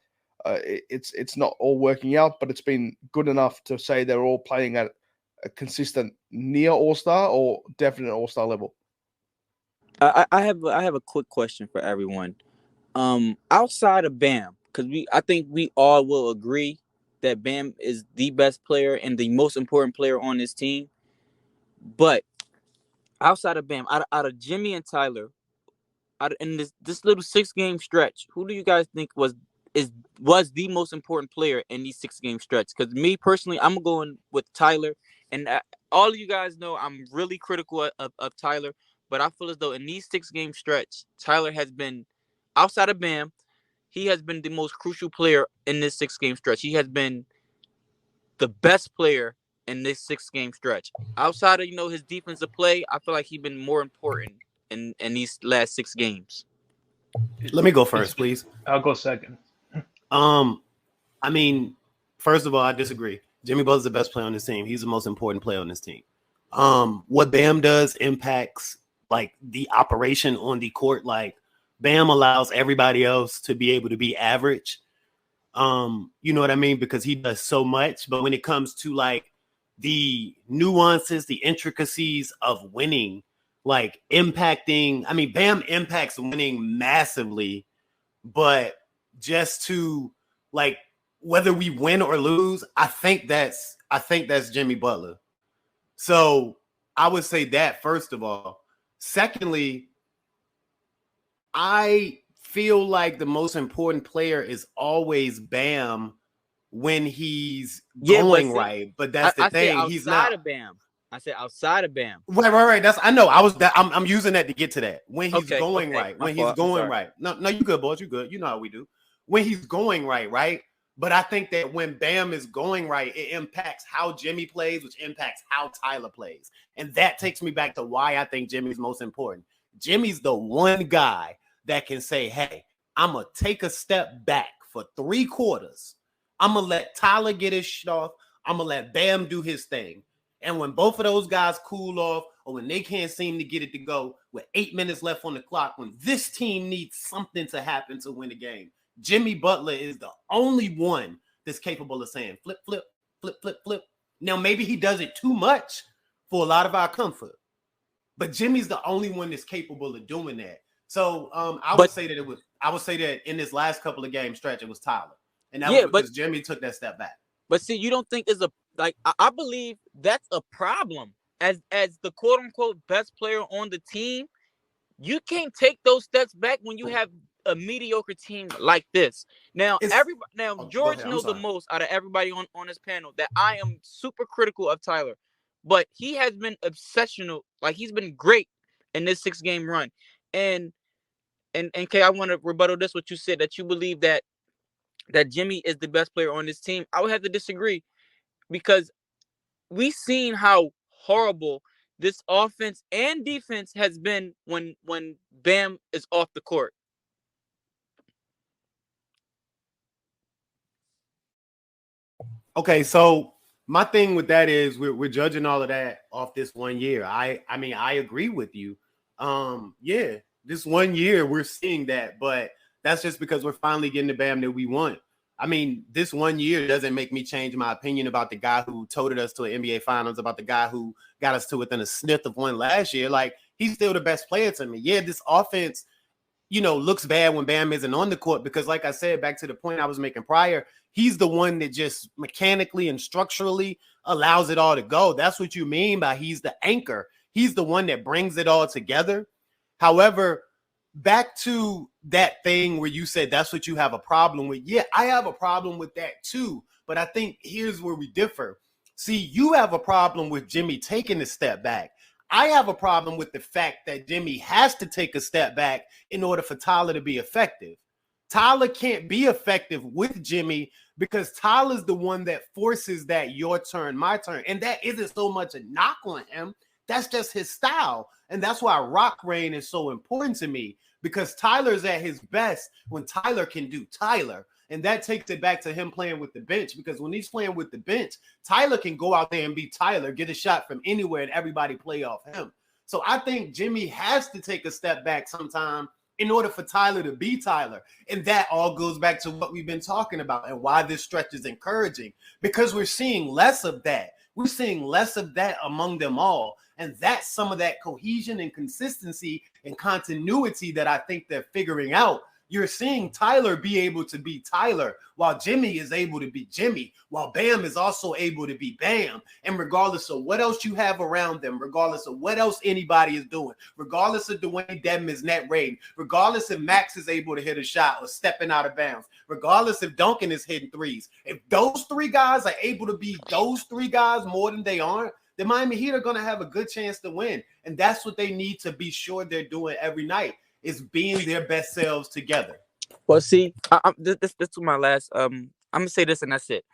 [SPEAKER 3] it's not all working out, but it's been good enough to say they're all playing at a consistent near all-star or definite all-star level.
[SPEAKER 8] I have a quick question for everyone. Outside of Bam, because I think we all will agree that Bam is the best player and the most important player on this team. But outside of Bam, out of Jimmy and Tyler, in this little 6-game stretch, who do you guys think was the most important player in these 6-game stretch? Because me personally, I'm going with Tyler, and all of you guys know I'm really critical of Tyler, but I feel as though in these 6-game stretch, Tyler has been, outside of Bam, he has been the most crucial player in this 6-game stretch. He has been the best player in this 6-game stretch. Outside of his defensive play, I feel like he's been more important in these last 6 games.
[SPEAKER 7] Let me go first, please.
[SPEAKER 5] I'll go second.
[SPEAKER 7] I mean, first of all, I disagree. Jimmy Butler's the best player on this team. He's the most important player on this team. What Bam does impacts like the operation on the court. Like Bam allows everybody else to be able to be average. You know what I mean? Because he does so much. But when it comes to like the nuances, the intricacies of winning, like impacting, I mean, Bam impacts winning massively, but just to like whether we win or lose, I think that's Jimmy Butler. So I would say that first of all. Secondly, I feel like the most important player is always Bam when he's going right. But that's the thing. He's not
[SPEAKER 8] of Bam. I said outside of Bam.
[SPEAKER 7] Right. That's I know. I'm using that to get to that. When he's going right. When he's going right. No, you good, boys. You good. You know how we do. When he's going right? But I think that when Bam is going right, it impacts how Jimmy plays, which impacts how Tyler plays. And that takes me back to why I think Jimmy's most important. Jimmy's the one guy that can say, hey, I'm going to take a step back for 3 quarters. I'm going to let Tyler get his shit off. I'm going to let Bam do his thing. And when both of those guys cool off or when they can't seem to get it to go with 8 minutes left on the clock, when this team needs something to happen to win the game, Jimmy Butler is the only one that's capable of saying flip, flip, flip, flip, flip. Now, maybe he does it too much for a lot of our comfort, but Jimmy's the only one that's capable of doing that. So I would say that in this last couple of game stretch, it was Tyler. And that was because Jimmy took that step back.
[SPEAKER 8] But see, you don't think is a like I believe that's a problem as the quote unquote best player on the team. You can't take those steps back when you have a mediocre team like this. Now, George knows the most out of everybody on this panel that I am super critical of Tyler, but he has been obsessional. Like he's been great in this 6-game run. And Kay, I want to rebuttal this what you said that you believe that Jimmy is the best player on this team. I would have to disagree because we've seen how horrible this offense and defense has been when Bam is off the court.
[SPEAKER 7] Okay, so my thing with that is we're judging all of that off this 1 year. I mean, I agree with you. This 1 year we're seeing that, but that's just because we're finally getting the Bam that we want. I mean, this 1 year doesn't make me change my opinion about the guy who toted us to an NBA Finals, about the guy who got us to within a sniff of one last year. Like, he's still the best player to me. Yeah, this offense, looks bad when Bam isn't on the court because, like I said, back to the point I was making prior, he's the one that just mechanically and structurally allows it all to go. That's what you mean by he's the anchor. He's the one that brings it all together. However, back to that thing where you said that's what you have a problem with. Yeah, I have a problem with that too. But I think here's where we differ. See, you have a problem with Jimmy taking a step back. I have a problem with the fact that Jimmy has to take a step back in order for Tyler to be effective. Tyler can't be effective with Jimmy because Tyler's the one that forces that your turn, my turn. And that isn't so much a knock on him. That's just his style. And that's why Rock Rain is so important to me because Tyler's at his best when Tyler can do Tyler. And that takes it back to him playing with the bench because when he's playing with the bench, Tyler can go out there and be Tyler, get a shot from anywhere and everybody play off him. So I think Jimmy has to take a step back sometime in order for Tyler to be Tyler. And that all goes back to what we've been talking about and why this stretch is encouraging because we're seeing less of that. We're seeing less of that among them all. And that's some of that cohesion and consistency and continuity that I think they're figuring out. You're seeing Tyler be able to be Tyler while Jimmy is able to be Jimmy, while Bam is also able to be Bam. And regardless of what else you have around them, regardless of what else anybody is doing, regardless of Dwayne Dedmon's net rating, regardless if Max is able to hit a shot or stepping out of bounds, regardless if Duncan is hitting threes, if those 3 guys are able to be those 3 guys more than they aren't, the Miami Heat are going to have a good chance to win. And that's what they need to be sure they're doing every night. Is being their best selves together.
[SPEAKER 8] Well, see, this is my last. I'm gonna say this, and that's it.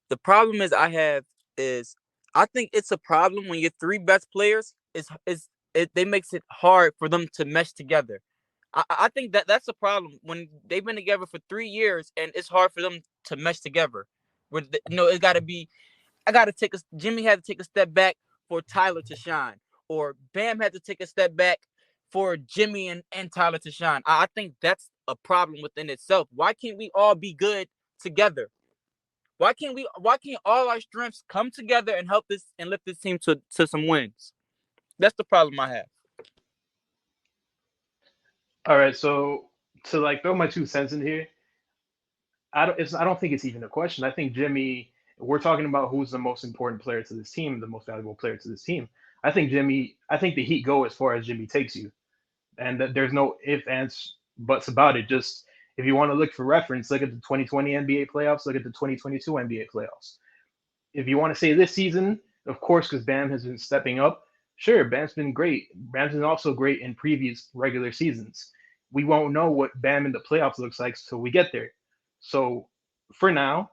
[SPEAKER 8] The problem I think it's a problem when your 3 best players is they makes it hard for them to mesh together. I think that's a problem when they've been together for 3 years and it's hard for them to mesh together. It got to be. Jimmy had to take a step back for Tyler to shine, or Bam had to take a step back for Jimmy and Tyler to shine. I think that's a problem within itself. Why can't we all be good together? Why can't all our strengths come together and help this and lift this team to some wins? That's the problem I have.
[SPEAKER 5] All right, so to like throw my 2 cents in here, I don't think it's even a question. I think Jimmy. We're talking about who's the most important player to this team, the most valuable player to this team. I think the Heat go as far as Jimmy takes you, and that there's no ifs, ands, buts about it. Just if you want to look for reference, look at the 2020 NBA playoffs, look at the 2022 NBA playoffs. If you want to say this season, of course, because Bam has been stepping up. Sure, Bam's been great. Bam's been also great in previous regular seasons. We won't know what Bam in the playoffs looks like till we get there. So for now,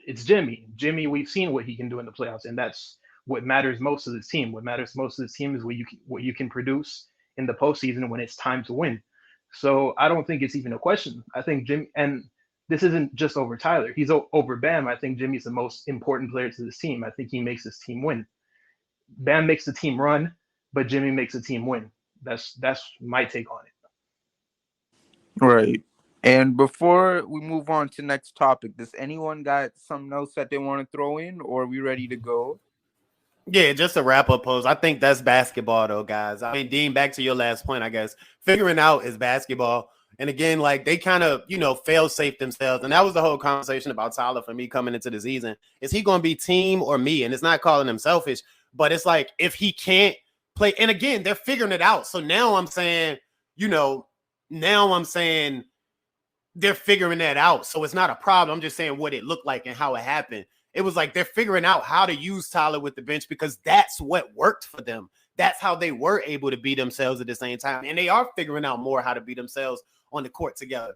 [SPEAKER 5] it's Jimmy. Jimmy, we've seen what he can do in the playoffs, and that's what matters most to this team. What matters most to this team is what you can produce in the postseason when it's time to win. So I don't think it's even a question. I think Jimmy, and this isn't just over Tyler. He's over Bam. I think Jimmy's the most important player to this team. I think he makes this team win. Bam makes the team run, but Jimmy makes the team win. That's my take on it.
[SPEAKER 2] Right. And before we move on to next topic, does anyone got something else that they want to throw in, or are we ready to go?
[SPEAKER 7] Yeah, just a wrap up pose. I think that's basketball, though, guys. I mean, Dean, back to your last point, I guess. Figuring out is basketball. And again, like they kind of, fail safe themselves. And that was the whole conversation about Tyler for me coming into the season. Is he going to be team or me? And it's not calling him selfish, but it's like if he can't play. And again, they're figuring it out. So now I'm saying, they're figuring that out. So it's not a problem. I'm just saying what it looked like and how it happened. It was like they're figuring out how to use Tyler with the bench because that's what worked for them. That's how they were able to beat themselves at the same time. And they are figuring out more how to beat themselves on the court together.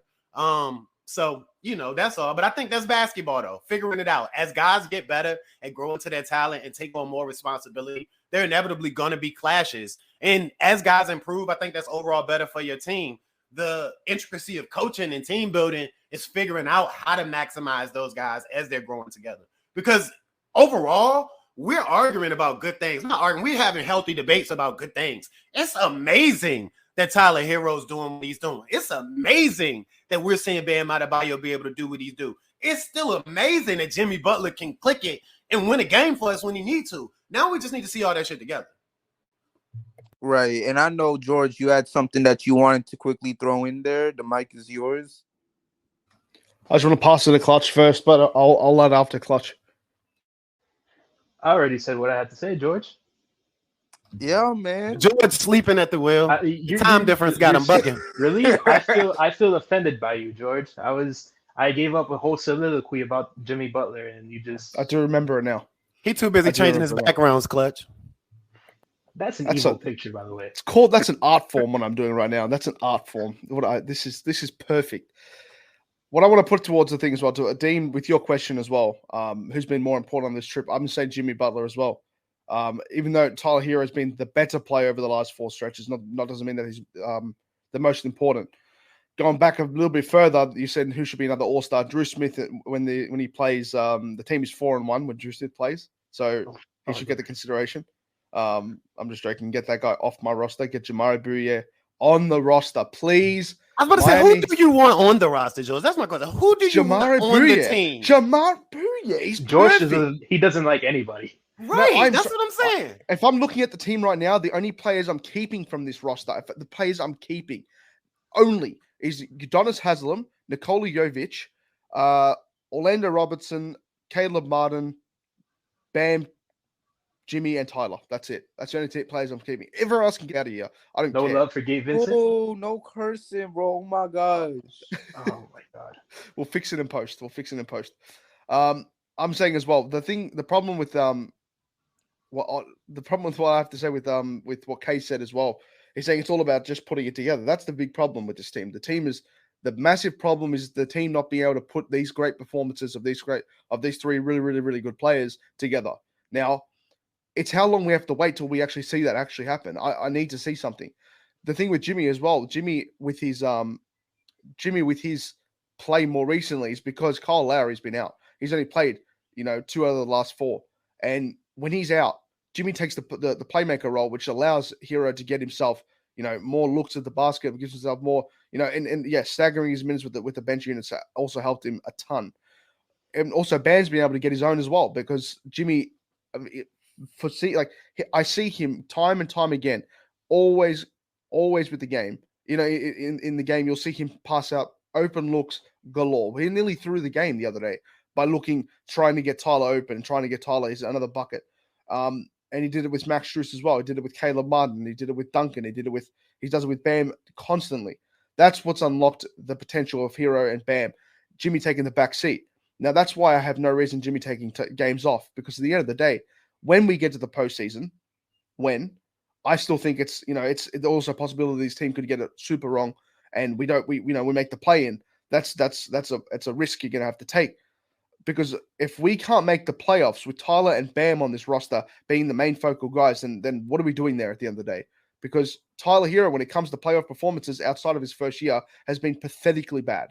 [SPEAKER 7] So, that's all. But I think that's basketball, though, figuring it out. As guys get better and grow into their talent and take on more responsibility, there are inevitably going to be clashes. And as guys improve, I think that's overall better for your team. The intricacy of coaching and team building is figuring out how to maximize those guys as they're growing together. Because overall, we're arguing about good things. Not arguing, we're having healthy debates about good things. It's amazing that Tyler Hero's doing what he's doing. It's amazing that we're seeing Bam Adebayo be able to do what he's doing. It's still amazing that Jimmy Butler can click it and win a game for us when he needs to. Now we just need to see all that shit together.
[SPEAKER 2] Right. And I know, George, you had something that you wanted to quickly throw in there. The mic is yours.
[SPEAKER 3] I just want to pass it to Clutch first, but I'll let after Clutch.
[SPEAKER 5] I already said what I had to say, George.
[SPEAKER 2] Yeah, man.
[SPEAKER 7] George sleeping at the wheel. Time difference got him bucking.
[SPEAKER 5] Really? I feel offended by you, George. I gave up a whole soliloquy about Jimmy Butler, and you just.
[SPEAKER 3] I do remember it now.
[SPEAKER 7] He too busy changing his backgrounds, Clutch.
[SPEAKER 5] That's an evil picture, by the way.
[SPEAKER 3] That's an art form. What I'm doing right now. That's an art form. This is perfect. What I want to put towards the thing as well, to Dean, with your question as well, who's been more important on this trip? I'm going to say Jimmy Butler as well. Even though Tyler Hero has been the better player over the last 4 stretches, not doesn't mean that he's the most important. Going back a little bit further, you said who should be another All-Star? Drew Smith, when he plays, the team is 4-1 when Drew Smith plays, so he should get the consideration. I'm just joking. Get that guy off my roster. Get Jamari Bouye on the roster, please.
[SPEAKER 7] I was about to say, who do you want on the roster, George? That's my question. Who do you want on the team?
[SPEAKER 3] Jamari Bouye. He's
[SPEAKER 5] George doesn't like anybody.
[SPEAKER 7] Right, no, that's what I'm saying.
[SPEAKER 3] If I'm looking at the team right now, the only players I'm keeping from this roster, the players I'm keeping only is Udonis Haslem, Nikola Jovic, Orlando Robertson, Caleb Martin, Bam, Jimmy, and Tyler. That's it. That's the only 2 players I'm keeping. Everyone else can get out of here. I don't care.
[SPEAKER 5] No love for Gabe Vincent?
[SPEAKER 2] Oh, no cursing, bro. Oh, my gosh.
[SPEAKER 5] Oh, my God.
[SPEAKER 3] We'll fix it in post. I'm saying as well, the problem with what I have to say with what Kay said as well, he's saying it's all about just putting it together. That's the big problem with this team. The massive problem is the team not being able to put these great performances of these 3 really, really, really good players together. Now, it's how long we have to wait till we actually see that actually happen. I need to see something. The thing with Jimmy as well, Jimmy with his play more recently is because Kyle Lowry's been out. He's only played, 2 out of the last 4. And when he's out, Jimmy takes the playmaker role, which allows Hero to get himself, more looks at the basket, gives himself more, staggering his minutes with the bench units also helped him a ton. And also Bam's been able to get his own as well because Jimmy, I see him time and time again, always with the game. In the game, you'll see him pass out open looks galore. He nearly threw the game the other day by trying to get Tyler open and trying to get Tyler another bucket. And he did it with Max Strus as well. He did it with Caleb Martin. He did it with Duncan. He does it with Bam constantly. That's what's unlocked the potential of Hero and Bam. Jimmy taking the back seat. Now, that's why I have no reason Jimmy taking games off, because at the end of the day, when we get to the postseason, I still think it's also a possibility this team could get it super wrong and we make the play in. It's a risk you're going to have to take, because if we can't make the playoffs with Tyler and Bam on this roster being the main focal guys, then what are we doing there at the end of the day? Because Tyler Hero, when it comes to playoff performances outside of his first year, has been pathetically bad.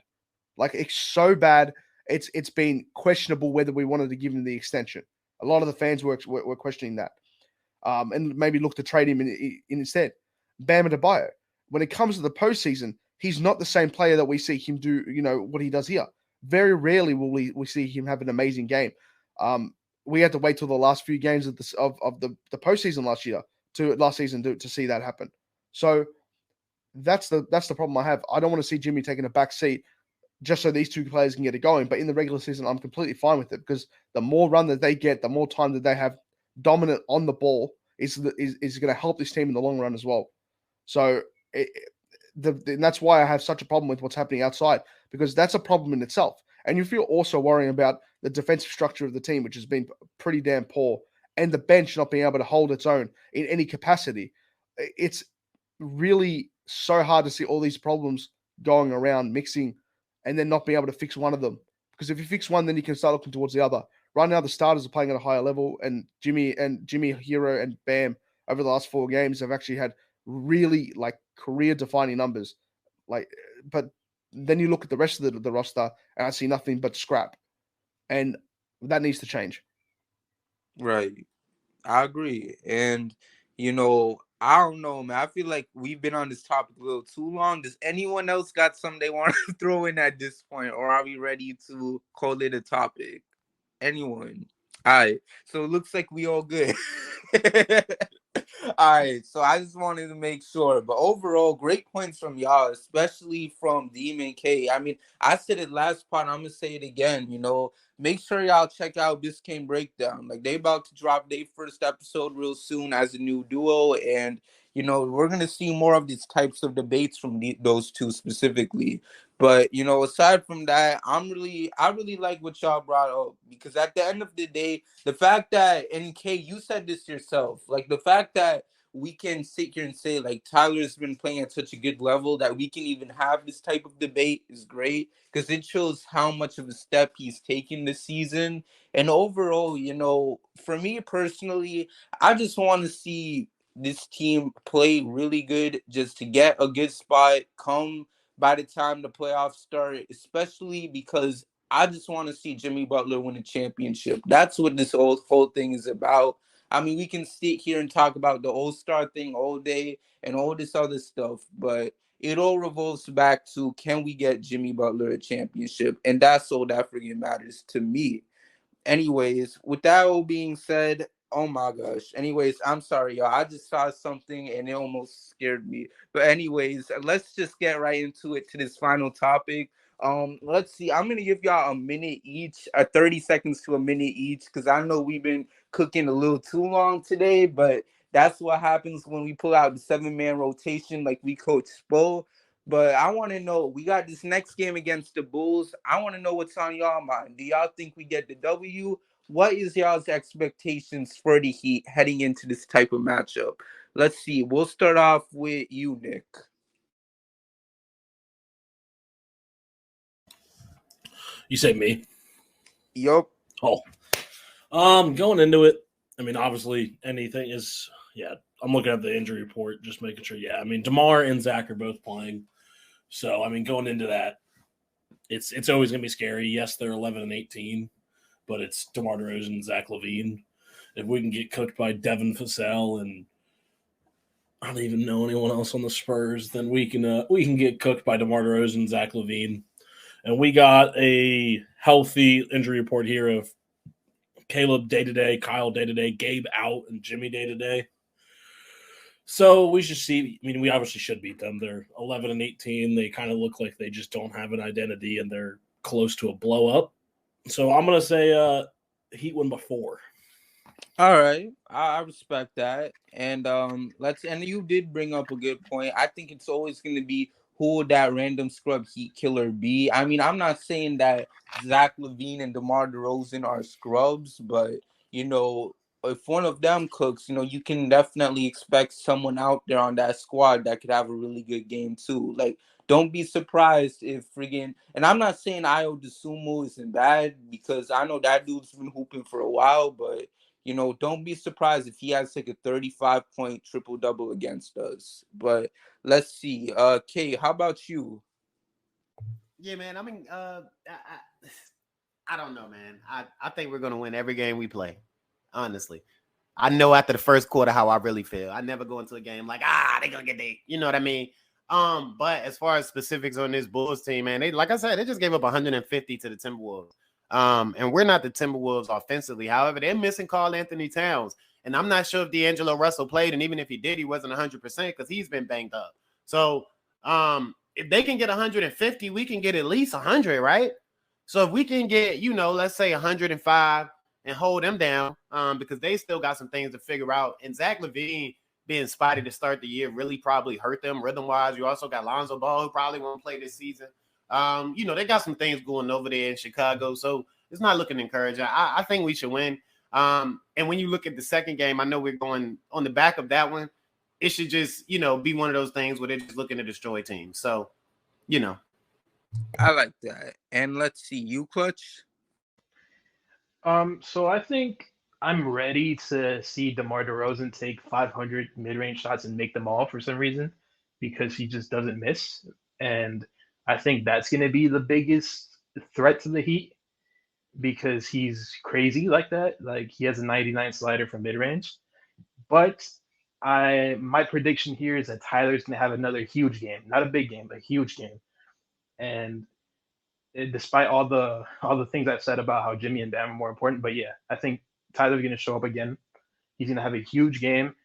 [SPEAKER 3] Like, it's so bad. It's been questionable whether we wanted to give him the extension. A lot of the fans were questioning that, and maybe look to trade him in instead. Bam Adebayo, when it comes to the postseason, he's not the same player that we see him do. What he does here. Very rarely will we see him have an amazing game. We had to wait till the last few games of the postseason last season to see that happen. So that's the problem I have. I don't want to see Jimmy taking a back seat just so these two players can get it going. But in the regular season, I'm completely fine with it, because the more run that they get, the more time that they have dominant on the ball is going to help this team in the long run as well. So and that's why I have such a problem with what's happening outside, because that's a problem in itself. And you feel also worrying about the defensive structure of the team, which has been pretty damn poor, and the bench not being able to hold its own in any capacity. It's really so hard to see all these problems going around, mixing, and then not be able to fix one of them. Because if you fix one, then you can start looking towards the other. Right now, the starters are playing at a higher level, and Jimmy, Hero, and Bam over the last 4 games have actually had really career-defining numbers. But then you look at the rest of the roster, and I see nothing but scrap, and that needs to change.
[SPEAKER 2] Right. I agree. And, I don't know, man. I feel like we've been on this topic a little too long. Does anyone else got something they want to throw in at this point, or are we ready to call it a topic? Anyone? All right. So it looks like we all good. All right. So I just wanted to make sure. But overall, great points from y'all, especially from Demon K. I mean, I said it last part. I'm going to say it again. Make sure y'all check out Biscayne Breakdown. Like, they about to drop their first episode real soon as a new duo. And, we're going to see more of these types of debates from those two specifically. But, aside from that, I really like what y'all brought up, because at the end of the day, the fact that, NK, you said this yourself, like, the fact that we can sit here and say, like, Tyler's been playing at such a good level that we can even have this type of debate is great, because it shows how much of a step he's taken this season. And overall, for me personally, I just want to see this team play really good just to get a good spot come by the time the playoffs start, especially because I just want to see Jimmy Butler win a championship. That's what this whole thing is about. I mean, we can sit here and talk about the All-Star thing all day and all this other stuff, but it all revolves back to, can we get Jimmy Butler a championship? And that's all that freaking matters to me. Anyways, with that all being said, oh my gosh. Anyways, I'm sorry, y'all. I just saw something and it almost scared me. But anyways, let's just get right into it, to this final topic. Let's see. I'm gonna give y'all a minute each, 30 seconds to a minute each, because I know we've been cooking a little too long today, but that's what happens when we pull out the 7-man rotation like we coach Spo. But I want to know, we got this next game against the Bulls. I want to know what's on y'all mind. Do y'all think we get the W? What is y'all's expectations for the Heat heading into this type of matchup? Let's see. We'll start off with you, Nick.
[SPEAKER 6] You say me?
[SPEAKER 2] Yup.
[SPEAKER 6] Oh. Going into it, I mean, obviously, anything is, yeah, I'm looking at the injury report, just making sure. Yeah, I mean, DeMar and Zach are both playing. So, I mean, going into that, it's always going to be scary. Yes, they're 11 and 18, but it's DeMar DeRozan and Zach LaVine. If we can get cooked by Devin Vassell and I don't even know anyone else on the Spurs, then we can get cooked by DeMar DeRozan and Zach LaVine. And we got a healthy injury report here of Caleb day-to-day, Kyle day-to-day, Gabe out, and Jimmy day-to-day. So we should see. I mean, we obviously should beat them. They're 11 and 18. They kind of look like they just don't have an identity, and they're close to a blow-up. So I'm going to say Heat win by 4.
[SPEAKER 2] All right, I respect that, and and you did bring up a good point. I think it's always going to be who would that random scrub heat killer be. I mean, I'm not saying that Zach LaVine and DeMar DeRozan are scrubs, but if one of them cooks, you can definitely expect someone out there on that squad that could have a really good game too. Like, don't be surprised if friggin' and I'm not saying Io DeSumo isn't bad because I know that dude's been hooping for a while, but don't be surprised if he has like a 35-point triple-double against us. But let's see. Kay, how about you?
[SPEAKER 7] Yeah, man. I mean, I don't know, man. I think we're gonna win every game we play. Honestly, I know after the first quarter how I really feel. I never go into a game like they're gonna get they. You know what I mean? But as far as specifics on this Bulls team, man, they like I said, they just gave up 150 to the Timberwolves. And we're not the Timberwolves offensively. However, they're missing Karl Anthony Towns. And I'm not sure if D'Angelo Russell played. And even if he did, he wasn't 100% because he's been banged up. So if they can get 150, we can get at least 100, right? So if we can get, let's say 105 and hold them down because they still got some things to figure out. And Zach LaVine being spotty to start the year really probably hurt them rhythm-wise. You also got Lonzo Ball who probably won't play this season. They got some things going over there in Chicago, so it's not looking encouraging. I think we should win. And when you look at the second game, I know we're going on the back of that one. It should just, be one of those things where they're just looking to destroy teams. So,
[SPEAKER 2] I like that. And let's see, you Clutch?
[SPEAKER 5] So I think I'm ready to see DeMar DeRozan take 500 mid-range shots and make them all for some reason because he just doesn't miss. And I think that's going to be the biggest threat to the Heat because he's crazy like that. Like he has a 99 slider from mid-range. But my prediction here is that Tyler's going to have another huge game, not a big game, but a huge game. And despite all the things I've said about how Jimmy and Bam are more important, but yeah, I think Tyler's going to show up again. He's going to have a huge game,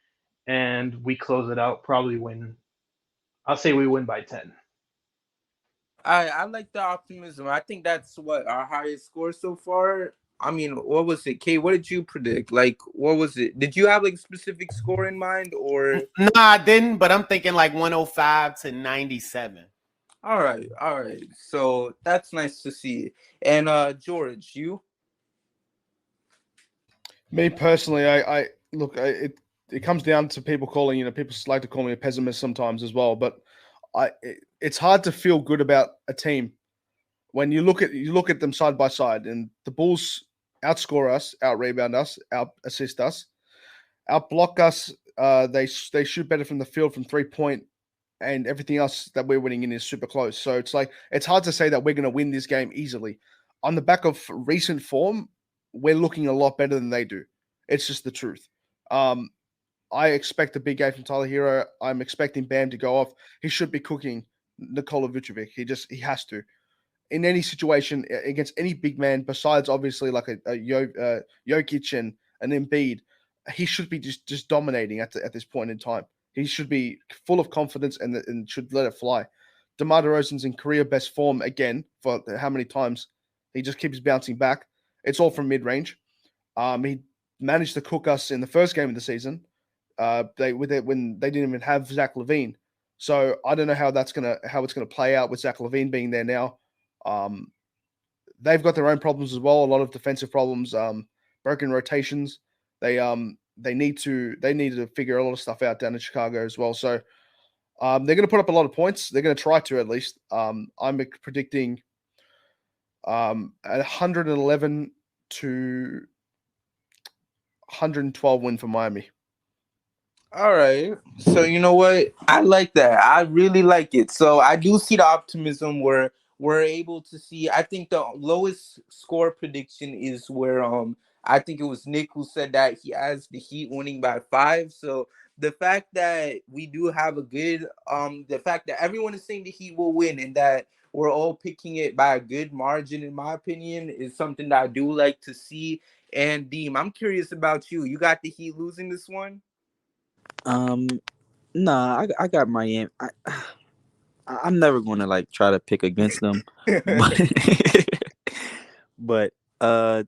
[SPEAKER 5] and we close it out. Probably win. I'll say we win by 10.
[SPEAKER 2] I like the optimism. I think that's what our highest score so far. I mean, what was it, Kay? What did you predict? Like, what was it? Did you have like a specific score in mind, or?
[SPEAKER 7] No, I didn't. But I'm thinking like 105 to 97.
[SPEAKER 2] All right. So that's nice to see. And George, you?
[SPEAKER 3] Me personally, I look. It comes down to people calling. People like to call me a pessimist sometimes as well. But it's hard to feel good about a team when you look at them side by side, and the Bulls outscore us, out rebound us, out assist us, out block us. They shoot better from the field from 3-point, and everything else that we're winning in is super close. So it's hard to say that we're going to win this game easily. On the back of recent form, we're looking a lot better than they do. It's just the truth. I expect a big game from Tyler Hero. I'm expecting Bam to go off. He should be cooking Nikola Vucevic. He has to. In any situation against any big man, besides obviously like a Jokic and an Embiid, he should be just dominating at this point in time. He should be full of confidence and should let it fly. DeMar DeRozan's in career best form again for how many times? He just keeps bouncing back. It's all from mid-range. He managed to cook us in the first game of the season. When they didn't even have Zach LaVine. So I don't know how it's gonna play out with Zach LaVine being there now. They've got their own problems as well. A lot of defensive problems, broken rotations. They need to figure a lot of stuff out down in Chicago as well. So they're going to put up a lot of points. They're going to try to at least. I'm predicting 111 to 112 win for Miami.
[SPEAKER 2] All right. So you know what? I like that. I really like it. So I do see the optimism where we're able to see. I think the lowest score prediction is where I think it was Nick who said that he has the Heat winning by 5. So the fact that we do have a good the fact that everyone is saying the Heat will win and that we're all picking it by a good margin, in my opinion, is something that I do like to see. And Deem, I'm curious about you. You got the Heat losing this one?
[SPEAKER 8] Um, nah, I got Miami. I'm never gonna like try to pick against them, but but I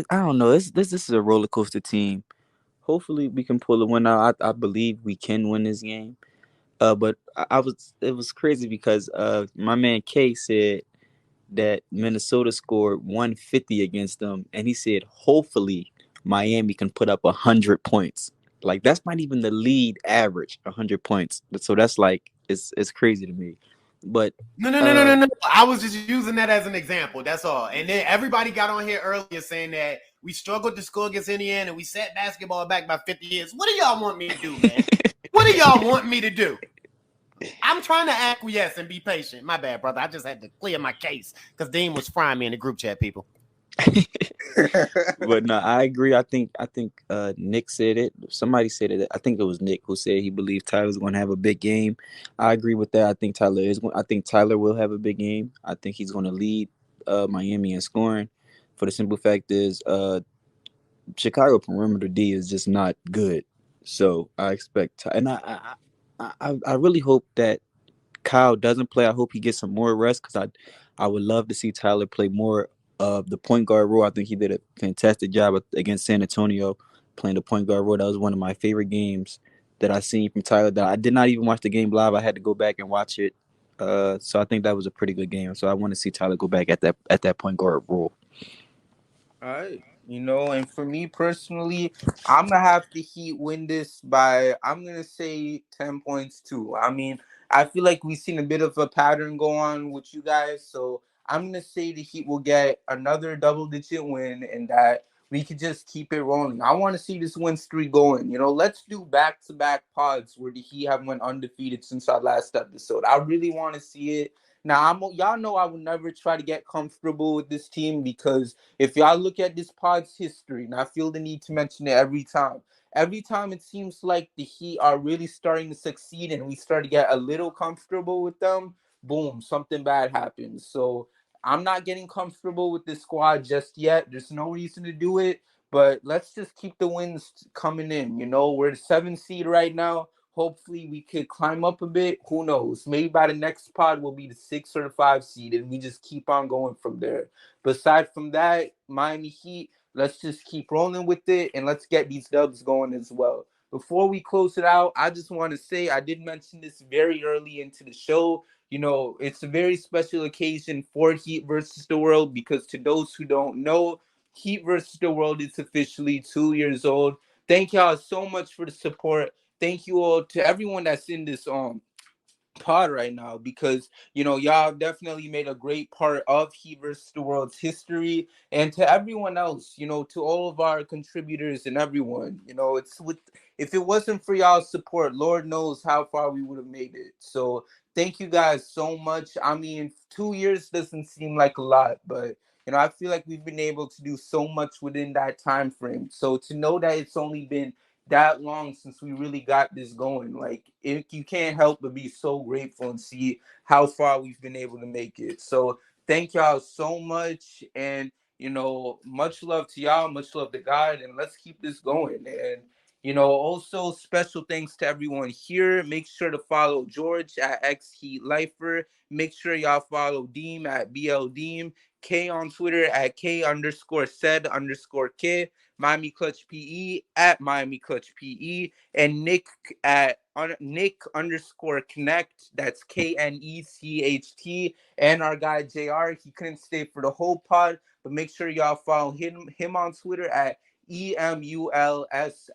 [SPEAKER 8] I don't know. This is a roller coaster team. Hopefully, we can pull a win out. I believe we can win this game. But I was it was crazy because my man K said that Minnesota scored 150 against them, and he said hopefully Miami can put up 100 points. Like that's not even the league average, 100 points. So that's like it's crazy to me. But
[SPEAKER 7] No. I was just using that as an example. That's all. And then everybody got on here earlier saying that we struggled to score against Indiana and we set basketball back by 50 years. What do y'all want me to do, man? What do y'all want me to do? I'm trying to acquiesce and be patient. My bad, brother. I just had to clear my case because Dean was frying me in the group chat, people.
[SPEAKER 8] but no, I agree. I think Nick said it. Somebody said it. I think it was Nick who said he believed Tyler's going to have a big game. I agree with that. I think Tyler will have a big game. I think he's going to lead Miami in scoring. For the simple fact is, Chicago perimeter D is just not good. So I expect, and I really hope that Kyle doesn't play. I hope he gets some more rest because I would love to see Tyler play more of the point guard role. I think he did a fantastic job against San Antonio playing the point guard role. That was one of my favorite games that I seen from Tyler. That I did not even watch the game live. I had to go back and watch it. So I think that was a pretty good game. So I want to see Tyler go back at that point guard role.
[SPEAKER 2] All right. And for me personally, I'm gonna have the Heat win this by I'm gonna say 10 points too. I mean, I feel like we've seen a bit of a pattern go on with you guys, so I'm gonna say the Heat will get another double-digit win and that we could just keep it rolling. I want to see this win streak going. Let's do back-to-back pods where the Heat have went undefeated since our last episode. I really want to see it. Now, y'all know I would never try to get comfortable with this team because if y'all look at this pod's history, and I feel the need to mention it every time it seems like the Heat are really starting to succeed and we start to get a little comfortable with them, boom, something bad happens. So I'm not getting comfortable with this squad just yet. There's no reason to do it, but let's just keep the wins coming in. We're the 7th seed right now. Hopefully we could climb up a bit. Who knows? Maybe by the next pod we'll be the 6 or the 5 seed and we just keep on going from there. But aside from that, Miami Heat, let's just keep rolling with it and let's get these dubs going as well. Before we close it out, I just want to say I did mention this very early into the show. It's a very special occasion for Heat versus the World because to those who don't know, Heat versus the World is officially 2 years old. Thank y'all so much for the support. Thank you all to everyone that's in this pod right now because y'all definitely made a great part of He versus the World's history, and to everyone else, to all of our contributors and everyone, it's with if it wasn't for y'all's support, Lord knows how far we would have made it. So thank you guys so much. I mean, 2 years doesn't seem like a lot, but I feel like we've been able to do so much within that time frame. So to know that it's only been that long since we really got this going, like you can't help but be so grateful and see how far we've been able to make it. So thank y'all so much, and much love to y'all, much love to God, and let's keep this going. And also special thanks to everyone here. Make sure to follow George at XHeatLifer. Make sure y'all follow Deem at BLDeem, K on Twitter at K_said_K, Miami Clutch PE at Miami Clutch PE, and Nick at Nick_Connect. That's KNECHT. And our guy JR, he couldn't stay for the whole pod, but make sure y'all follow him on Twitter at EMULSIION.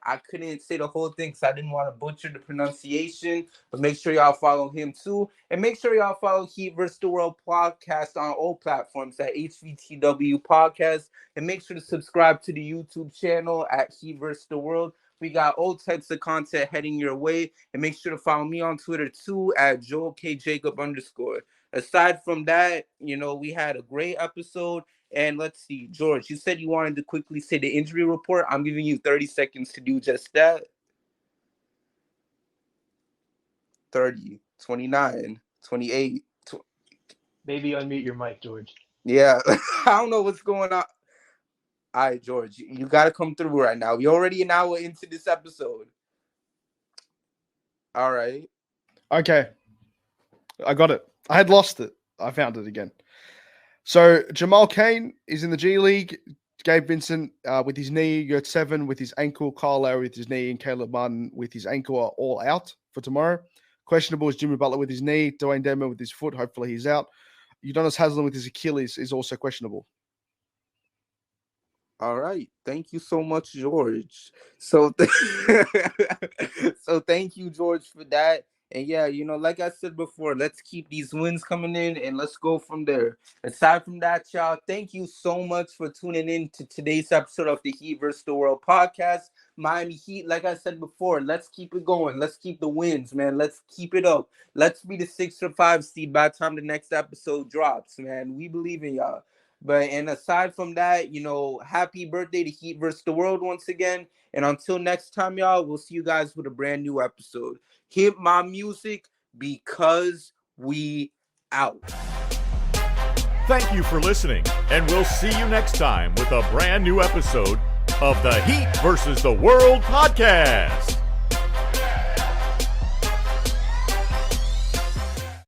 [SPEAKER 2] I couldn't say the whole thing because I didn't want to butcher the pronunciation, but make sure y'all follow him too. And make sure y'all follow Heat vs. the World podcast on all platforms at HVTW Podcast. And make sure to subscribe to the YouTube channel at Heat vs. the World. We got all types of content heading your way. And make sure to follow me on Twitter too at JoelKJacob_. Aside from that, we had a great episode. And let's see, George, you said you wanted to quickly say the injury report. I'm giving you 30 seconds to do just that. 30, 29, 28.
[SPEAKER 5] Maybe unmute your mic, George.
[SPEAKER 2] Yeah, I don't know what's going on. All right, George, you got to come through right now. We're already an hour into this episode. All right.
[SPEAKER 3] Okay. I got it. I had lost it. I found it again. So Jamal Cain is in the G League. Gabe Vincent with his knee, Yurt Seven with his ankle, Kyle Lowry with his knee, and Caleb Martin with his ankle are all out for tomorrow. Questionable is Jimmy Butler with his knee, Dwayne Dedmon with his foot. Hopefully he's out. Udonis Haslem with his Achilles is also questionable.
[SPEAKER 2] All right. Thank you so much, George. So thank you, George, for that. And yeah, like I said before, let's keep these wins coming in and let's go from there. Aside from that, y'all, thank you so much for tuning in to today's episode of the Heat vs. the World podcast. Miami Heat, like I said before, let's keep it going. Let's keep the wins, man. Let's keep it up. Let's be the 6 or 5 seed by the time the next episode drops, man. We believe in y'all. And aside from that, happy birthday to Heat vs. the World once again. And until next time, y'all, we'll see you guys with a brand new episode. Hit my music because we out.
[SPEAKER 1] Thank you for listening, and we'll see you next time with a brand new episode of the Heat vs. the World podcast.